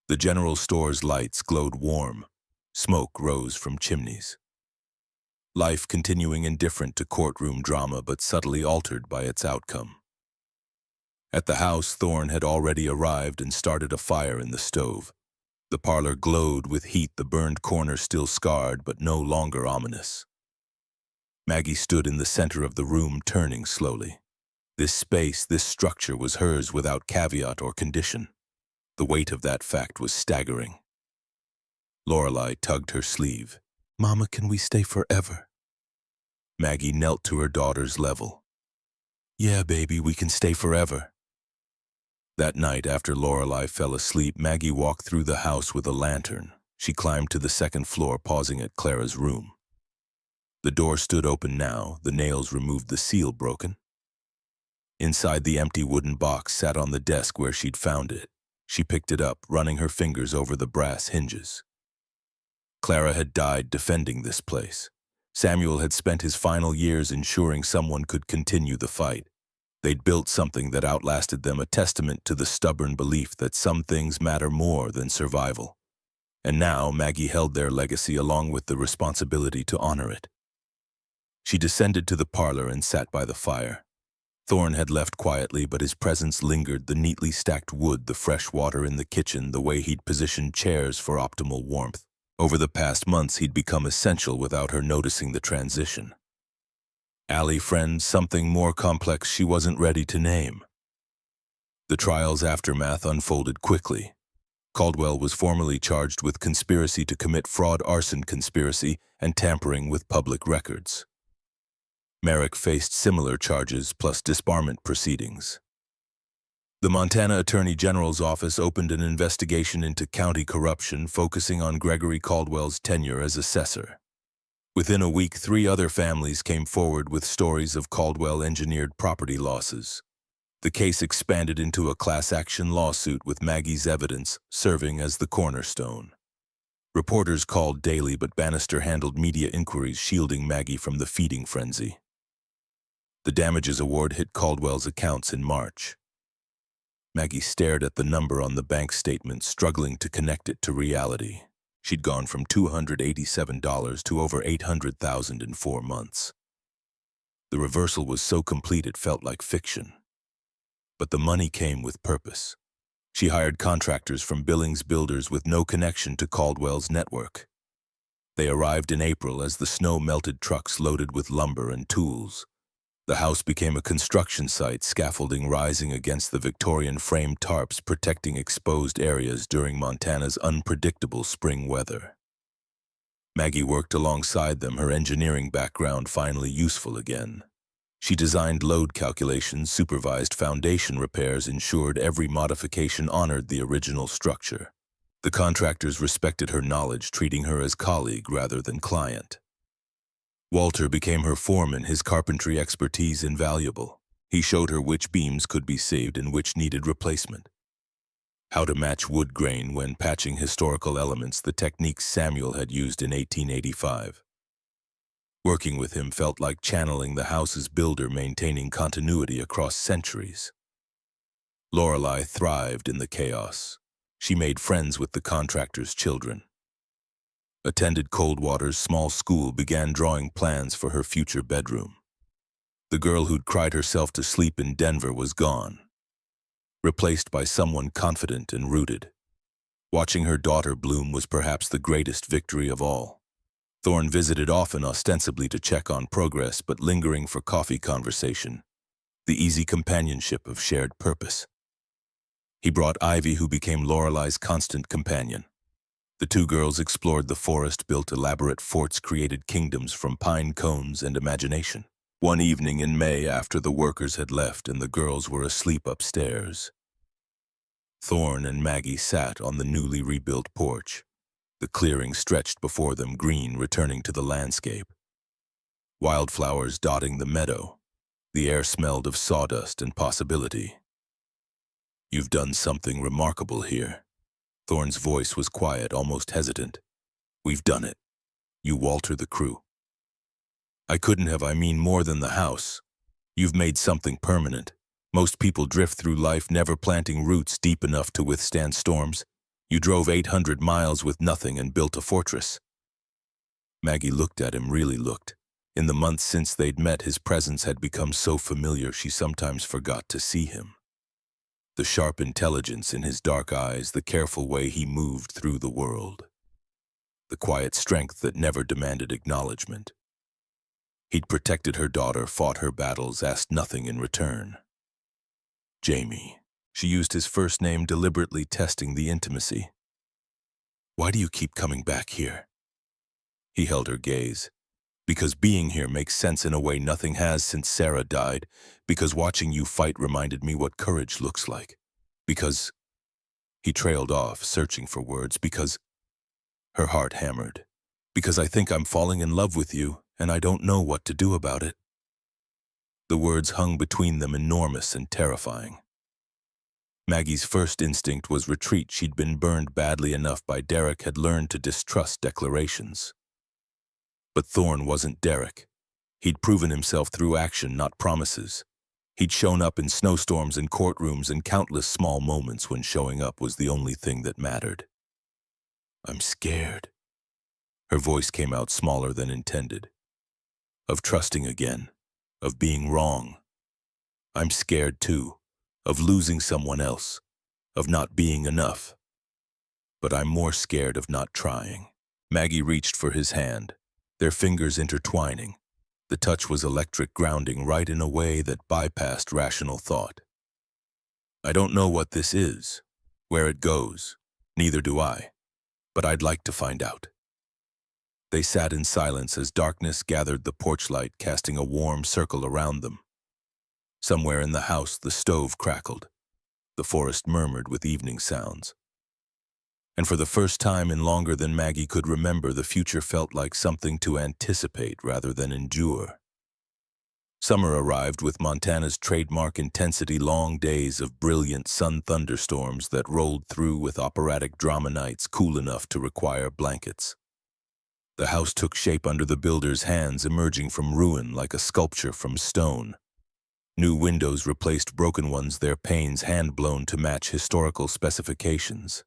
[SPEAKER 1] The general store's lights glowed warm. Smoke rose from chimneys. Life continuing indifferent to courtroom drama, but subtly altered by its outcome. At the house, Thorne had already arrived and started a fire in the stove. The parlor glowed with heat, the burned corner still scarred, but no longer ominous. Maggie stood in the center of the room, turning slowly. This space, this structure was hers without caveat or condition. The weight of that fact was staggering. Lorelei tugged her sleeve. "Mama, can we stay forever?" Maggie knelt to her daughter's level. "Yeah, baby, we can stay forever." That night, after Lorelei fell asleep, Maggie walked through the house with a lantern. She climbed to the second floor, pausing at Clara's room. The door stood open now, the nails removed, the seal broken. Inside, the empty wooden box sat on the desk where she'd found it. She picked it up, running her fingers over the brass hinges. Clara had died defending this place. Samuel had spent his final years ensuring someone could continue the fight. They'd built something that outlasted them, a testament to the stubborn belief that some things matter more than survival. And now Maggie held their legacy along with the responsibility to honor it. She descended to the parlor and sat by the fire. Thorne had left quietly, but his presence lingered, the neatly stacked wood, the fresh water in the kitchen, the way he'd positioned chairs for optimal warmth. Over the past months, he'd become essential without her noticing the transition. Allie, friend, something more complex she wasn't ready to name. The trial's aftermath unfolded quickly. Caldwell was formally charged with conspiracy to commit fraud, arson conspiracy, and tampering with public records. Merrick faced similar charges, plus disbarment proceedings. The Montana Attorney General's office opened an investigation into county corruption, focusing on Gregory Caldwell's tenure as assessor. Within a week, 3 other families came forward with stories of Caldwell-engineered property losses. The case expanded into a class-action lawsuit, with Maggie's evidence serving as the cornerstone. Reporters called daily, but Bannister handled media inquiries, shielding Maggie from the feeding frenzy. The damages award hit Caldwell's accounts in March. Maggie stared at the number on the bank statement, struggling to connect it to reality. She'd gone from $287 to over $800,000 in 4 months. The reversal was so complete it felt like fiction. But the money came with purpose. She hired contractors from Billings Builders with no connection to Caldwell's network. They arrived in April as the snow melted trucks loaded with lumber and tools. The house became a construction site, scaffolding rising against the Victorian frame tarps, protecting exposed areas during Montana's unpredictable spring weather. Maggie worked alongside them, her engineering background finally useful again. She designed load calculations, supervised foundation repairs, ensured every modification honored the original structure. The contractors respected her knowledge, treating her as colleague rather than client. Walter became her foreman, his carpentry expertise invaluable. He showed her which beams could be saved and which needed replacement. How to match wood grain when patching historical elements, the techniques Samuel had used in 1885. Working with him felt like channeling the house's builder, maintaining continuity across centuries. Lorelei thrived in the chaos. She made friends with the contractors' children. Attended Coldwater's small school, began drawing plans for her future bedroom. The girl who'd cried herself to sleep in Denver was gone, replaced by someone confident and rooted. Watching her daughter bloom was perhaps the greatest victory of all. Thorne visited often, ostensibly to check on progress, but lingering for coffee conversation, the easy companionship of shared purpose. He brought Ivy, who became Lorelei's constant companion. The two girls explored the forest, built elaborate forts, created kingdoms from pine cones and imagination. One evening in May, after the workers had left and the girls were asleep upstairs, Thorne and Maggie sat on the newly rebuilt porch. The clearing stretched before them, green returning to the landscape. Wildflowers dotting the meadow. The air smelled of sawdust and possibility. "You've done something remarkable here." Thorne's voice was quiet, almost hesitant. "We've done it. You, Walter, the crew. I couldn't have, I mean more than the house. You've made something permanent. Most people drift through life never planting roots deep enough to withstand storms. You drove 800 miles with nothing and built a fortress." Maggie looked at him, really looked. In the months since they'd met, his presence had become so familiar she sometimes forgot to see him. The sharp intelligence in his dark eyes, the careful way he moved through the world. The quiet strength that never demanded acknowledgement. He'd protected her daughter, fought her battles, asked nothing in return. "Jamie." She used his first name, deliberately testing the intimacy. "Why do you keep coming back here?" He held her gaze. "Because being here makes sense in a way nothing has since Sarah died. Because watching you fight reminded me what courage looks like. Because—" He trailed off, searching for words. "Because—" Her heart hammered. "Because I think I'm falling in love with you, and I don't know what to do about it." The words hung between them, enormous and terrifying. Maggie's first instinct was retreat. She'd been burned badly enough by Derek, had learned to distrust declarations. But Thorne wasn't Derek. He'd proven himself through action, not promises. He'd shown up in snowstorms and courtrooms and countless small moments when showing up was the only thing that mattered. "I'm scared." Her voice came out smaller than intended. "Of trusting again. Of being wrong. I'm scared too. Of losing someone else. Of not being enough. But I'm more scared of not trying." Maggie reached for his hand, their fingers intertwining. The touch was electric, grounding right in a way that bypassed rational thought. "I don't know what this is, where it goes. Neither do I. But I'd like to find out." They sat in silence as darkness gathered, the porch light casting a warm circle around them. Somewhere in the house, the stove crackled. The forest murmured with evening sounds. And for the first time in longer than Maggie could remember, the future felt like something to anticipate rather than endure. Summer arrived with Montana's trademark intensity, long days of brilliant sun thunderstorms that rolled through with operatic drama nights cool enough to require blankets. The house took shape under the builder's hands, emerging from ruin like a sculpture from stone. New windows replaced broken ones, their panes hand-blown to match historical specifications.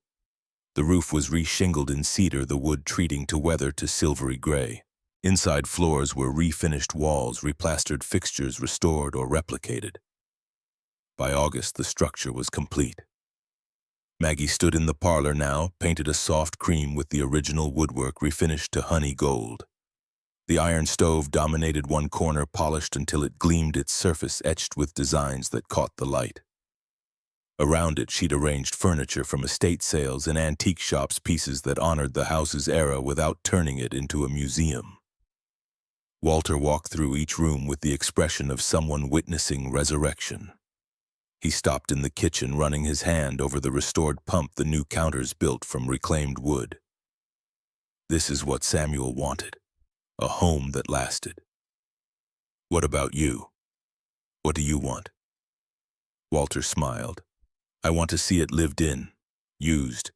[SPEAKER 1] The roof was re-shingled in cedar, the wood treating to weather to silvery gray. Inside floors were refinished walls, replastered fixtures restored or replicated. By August, the structure was complete. Maggie stood in the parlor now, painted a soft cream with the original woodwork refinished to honey gold. The iron stove dominated one corner, polished until it gleamed, its surface etched with designs that caught the light. Around it, she'd arranged furniture from estate sales and antique shops, pieces that honored the house's era without turning it into a museum. Walter walked through each room with the expression of someone witnessing resurrection. He stopped in the kitchen, running his hand over the restored pump, the new counters built from reclaimed wood. This is what Samuel wanted, a home that lasted. "What about you? What do you want?" Walter smiled. "I want to see it lived in, used,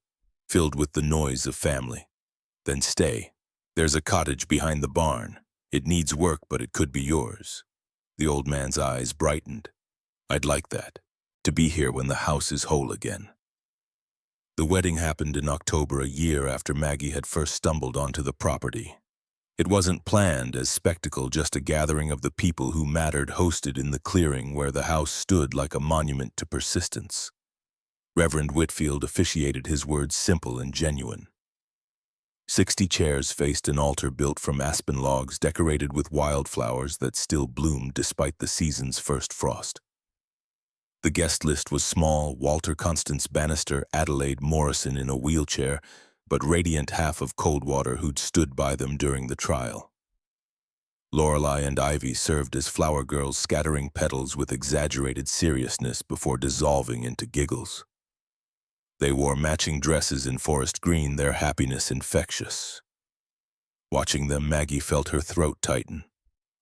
[SPEAKER 1] filled with the noise of family. Then stay. There's a cottage behind the barn. It needs work, but it could be yours." The old man's eyes brightened. "I'd like that. To be here when the house is whole again." The wedding happened in October, a year after Maggie had first stumbled onto the property. It wasn't planned as spectacle, just a gathering of the people who mattered, hosted in the clearing where the house stood like a monument to persistence. Reverend Whitfield officiated, his words simple and genuine. 60 chairs faced an altar built from aspen logs, decorated with wildflowers that still bloomed despite the season's first frost. The guest list was small: Walter, Constance Bannister, Adelaide Morrison in a wheelchair, but radiant half of Coldwater who'd stood by them during the trial. Lorelei and Ivy served as flower girls, scattering petals with exaggerated seriousness before dissolving into giggles. They wore matching dresses in forest green, their happiness infectious. Watching them, Maggie felt her throat tighten.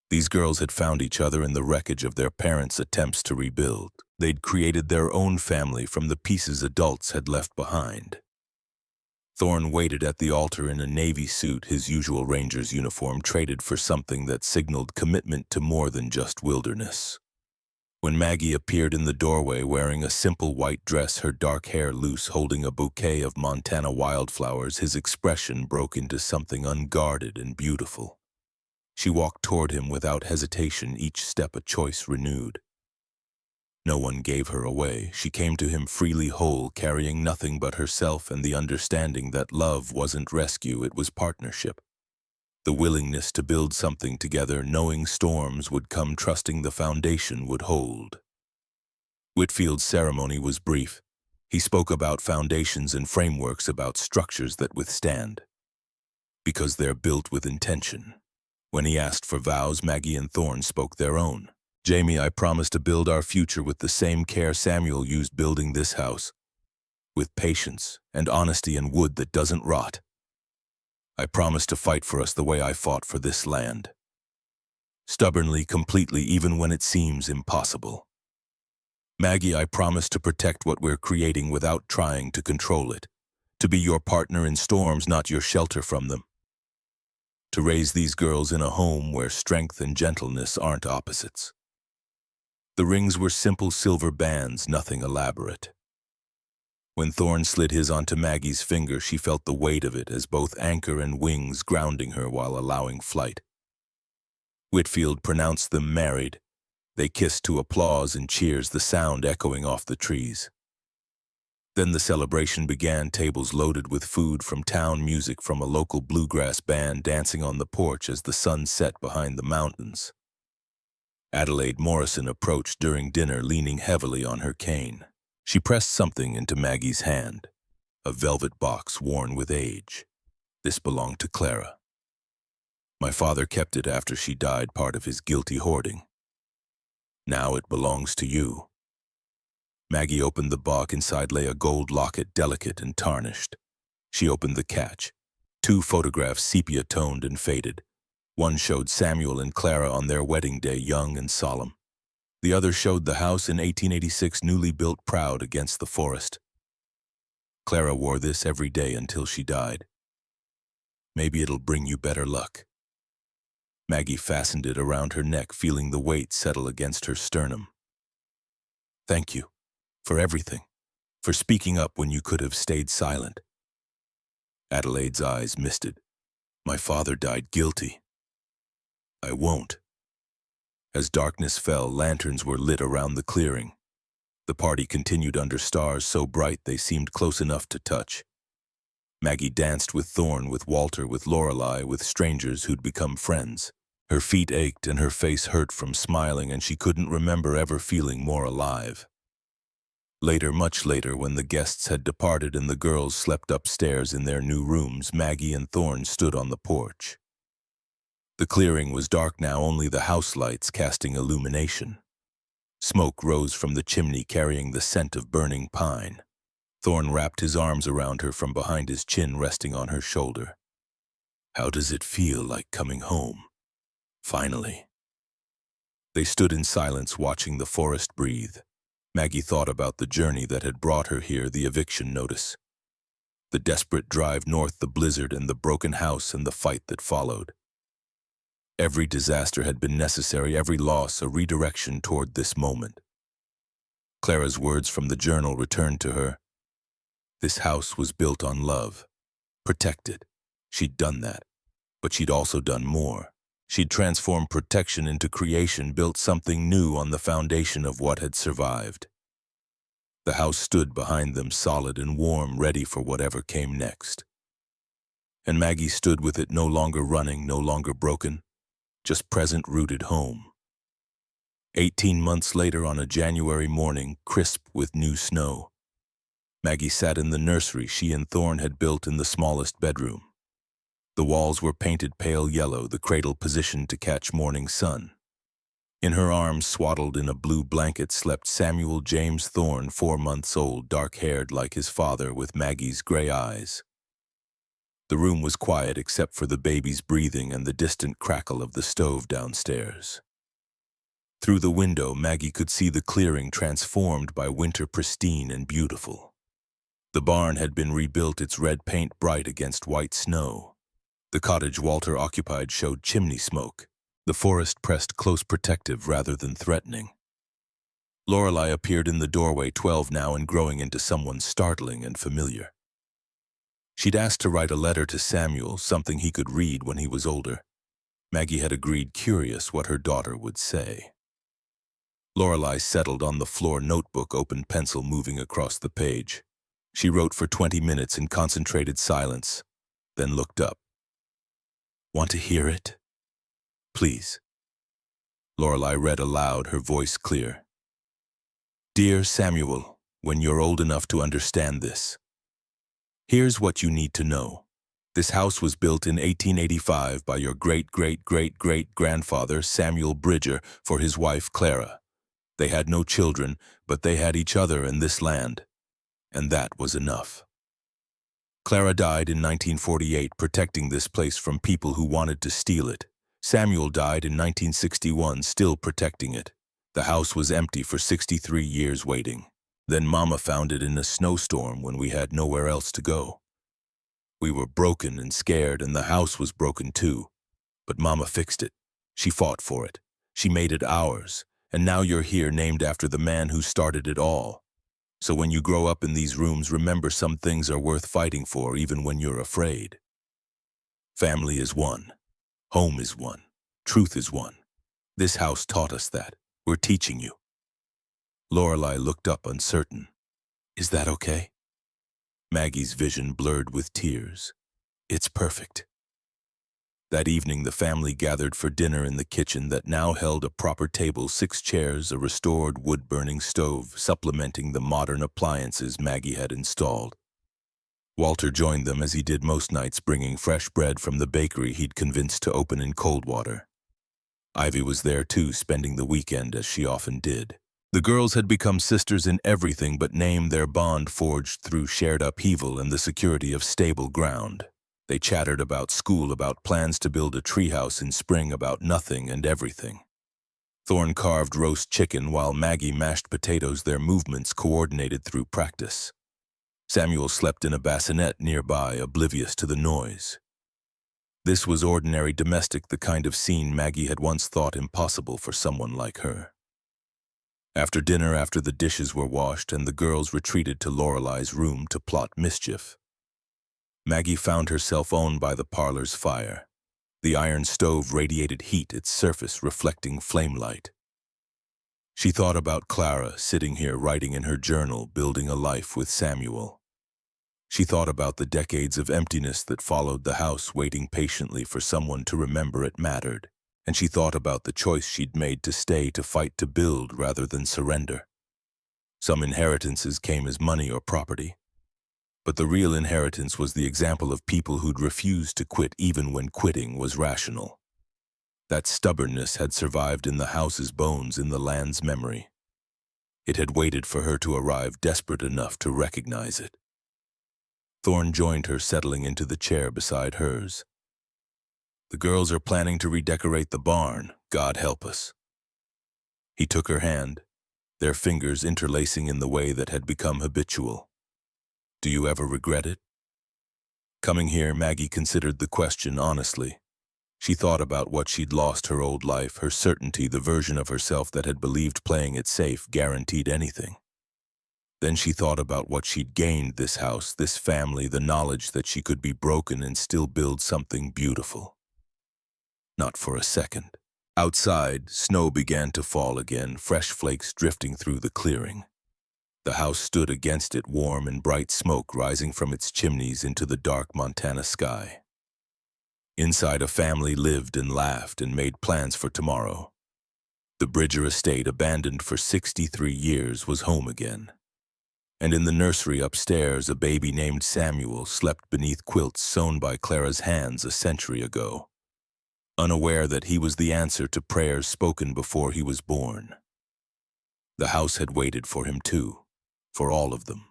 [SPEAKER 1] These girls had found each other in the wreckage of their parents' attempts to rebuild. They'd created their own family from the pieces adults had left behind. Thorne waited at the altar in a navy suit, his usual ranger's uniform traded for something that signaled commitment to more than just wilderness. When Maggie appeared in the doorway wearing a simple white dress, her dark hair loose, holding a bouquet of Montana wildflowers, his expression broke into something unguarded and beautiful. She walked toward him without hesitation, each step a choice renewed. No one gave her away. She came to him freely whole, carrying nothing but herself and the understanding that love wasn't rescue, it was partnership. The willingness to build something together, knowing storms would come, trusting the foundation would hold. Whitfield's ceremony was brief. He spoke about foundations and frameworks, about structures that withstand, because they're built with intention. When he asked for vows, Maggie and Thorne spoke their own. Jamie, I promise to build our future with the same care Samuel used building this house, with patience and honesty and wood that doesn't rot. I promise to fight for us the way I fought for this land. Stubbornly, completely, even when it seems impossible. Maggie, I promise to protect what we're creating without trying to control it. To be your partner in storms, not your shelter from them. To raise these girls in a home where strength and gentleness aren't opposites. The rings were simple silver bands, nothing elaborate. When Thorne slid his onto Maggie's finger, she felt the weight of it as both anchor and wings, grounding her while allowing flight. Whitfield pronounced them married. They kissed to applause and cheers, the sound echoing off the trees. Then the celebration began, tables loaded with food, from town music from a local bluegrass band dancing on the porch as the sun set behind the mountains. Adelaide Morrison approached during dinner, leaning heavily on her cane. She pressed something into Maggie's hand, a velvet box worn with age. This belonged to Clara. My father kept it after she died, part of his guilty hoarding. Now it belongs to you. Maggie opened the box. Inside lay a gold locket, delicate and tarnished. She opened the catch. 2 photographs, sepia-toned and faded. One showed Samuel and Clara on their wedding day, young and solemn. The other showed the house in 1886, newly built, proud against the forest. Clara wore this every day until she died. Maybe it'll bring you better luck. Maggie fastened it around her neck, feeling the weight settle against her sternum. Thank you for everything, for speaking up when you could have stayed silent. Adelaide's eyes misted. My father died guilty. I won't. As darkness fell, lanterns were lit around the clearing. The party continued under stars so bright they seemed close enough to touch. Maggie danced with Thorne, with Walter, with Lorelei, with strangers who'd become friends. Her feet ached and her face hurt from smiling, and she couldn't remember ever feeling more alive. Later, much later, when the guests had departed and the girls slept upstairs in their new rooms, Maggie and Thorne stood on the porch. The clearing was dark now, only the house lights casting illumination. Smoke rose from the chimney, carrying the scent of burning pine. Thorne wrapped his arms around her from behind, his chin resting on her shoulder. How does it feel, like coming home? Finally. They stood in silence, watching the forest breathe. Maggie thought about the journey that had brought her here, the eviction notice, the desperate drive north, the blizzard and the broken house, and the fight that followed. Every disaster had been necessary, every loss a redirection toward this moment. Clara's words from the journal returned to her. This house was built on love, protected. She'd done that, but she'd also done more. She'd transformed protection into creation, built something new on the foundation of what had survived. The house stood behind them, solid and warm, ready for whatever came next. And Maggie stood with it, no longer running, no longer broken, just present, rooted home. 18 months later, on a January morning, crisp with new snow, Maggie sat in the nursery she and Thorne had built in the smallest bedroom. The walls were painted pale yellow, the cradle positioned to catch morning sun. In her arms, swaddled in a blue blanket, slept Samuel James Thorne, 4 months old, dark-haired like his father, with Maggie's gray eyes. The room was quiet except for the baby's breathing and the distant crackle of the stove downstairs. Through the window, Maggie could see the clearing transformed by winter, pristine and beautiful. The barn had been rebuilt, its red paint bright against white snow. The cottage Walter occupied showed chimney smoke. The forest pressed close, protective rather than threatening. Lorelei appeared in the doorway, 12 now and growing into someone startling and familiar. She'd asked to write a letter to Samuel, something he could read when he was older. Maggie had agreed, curious what her daughter would say. Lorelei settled on the floor, notebook open, pencil moving across the page. She wrote for 20 minutes in concentrated silence, then looked up. "Want to hear it? Please." Lorelei read aloud, her voice clear. "Dear Samuel, when you're old enough to understand this, here's what you need to know. This house was built in 1885 by your great-great-great-great-grandfather Samuel Bridger for his wife Clara. They had no children, but they had each other and this land, and that was enough. Clara died in 1948 protecting this place from people who wanted to steal it. Samuel died in 1961 still protecting it. The house was empty for 63 years waiting. Then Mama found it in a snowstorm when we had nowhere else to go. We were broken and scared, and the house was broken too. But Mama fixed it. She fought for it. She made it ours. And now you're here, named after the man who started it all. So when you grow up in these rooms, remember some things are worth fighting for even when you're afraid. Family is one. Home is one. Truth is one. This house taught us that. We're teaching you." Lorelei looked up, uncertain. "Is that okay?" Maggie's vision blurred with tears. "It's perfect." That evening, the family gathered for dinner in the kitchen that now held a proper table, 6 chairs, a restored wood-burning stove, supplementing the modern appliances Maggie had installed. Walter joined them, as he did most nights, bringing fresh bread from the bakery he'd convinced to open in Coldwater. Ivy was there too, spending the weekend as she often did. The girls had become sisters in everything but name, their bond forged through shared upheaval and the security of stable ground. They chattered about school, about plans to build a treehouse in spring, about nothing and everything. Thorne carved roast chicken while Maggie mashed potatoes, their movements coordinated through practice. Samuel slept in a bassinet nearby, oblivious to the noise. This was ordinary, domestic, the kind of scene Maggie had once thought impossible for someone like her. After dinner, after the dishes were washed and the girls retreated to Lorelei's room to plot mischief, Maggie found herself owned by the parlor's fire. The iron stove radiated heat, its surface reflecting flame light. She thought about Clara, sitting here writing in her journal, building a life with Samuel. She thought about the decades of emptiness that followed the house, waiting patiently for someone to remember it mattered. And she thought about the choice she'd made to stay, to fight, to build rather than surrender. Some inheritances came as money or property. But the real inheritance was the example of people who'd refused to quit even when quitting was rational. That stubbornness had survived in the house's bones, in the land's memory. It had waited for her to arrive, desperate enough to recognize it. Thorne joined her, settling into the chair beside hers. "The girls are planning to redecorate the barn, God help us." He took her hand, their fingers interlacing in the way that had become habitual. "Do you ever regret it?" Coming here, Maggie considered the question honestly. She thought about what she'd lost, her old life, her certainty, the version of herself that had believed playing it safe guaranteed anything. Then she thought about what she'd gained, this house, this family, the knowledge that she could be broken and still build something beautiful. Not for a second. Outside, snow began to fall again, fresh flakes drifting through the clearing. The house stood against it, warm and bright, smoke rising from its chimneys into the dark Montana sky. Inside, a family lived and laughed and made plans for tomorrow. The Bridger estate, abandoned for 63 years, was home again. And in the nursery upstairs, a baby named Samuel slept beneath quilts sewn by Clara's hands a century ago, unaware that he was the answer to prayers spoken before he was born. The house had waited for him too, for all of them.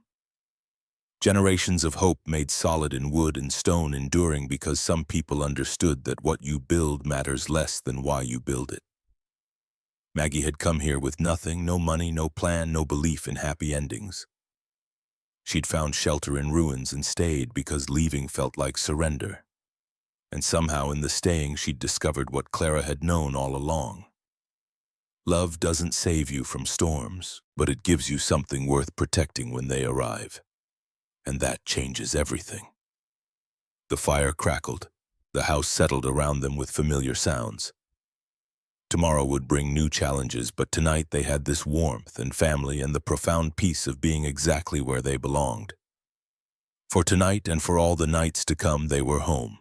[SPEAKER 1] Generations of hope made solid in wood and stone, enduring because some people understood that what you build matters less than why you build it. Maggie had come here with nothing, no money, no plan, no belief in happy endings. She'd found shelter in ruins and stayed because leaving felt like surrender. And somehow in the staying she'd discovered what Clara had known all along. Love doesn't save you from storms, but it gives you something worth protecting when they arrive. And that changes everything. The fire crackled. The house settled around them with familiar sounds. Tomorrow would bring new challenges, but tonight they had this warmth and family and the profound peace of being exactly where they belonged. For tonight and for all the nights to come, they were home.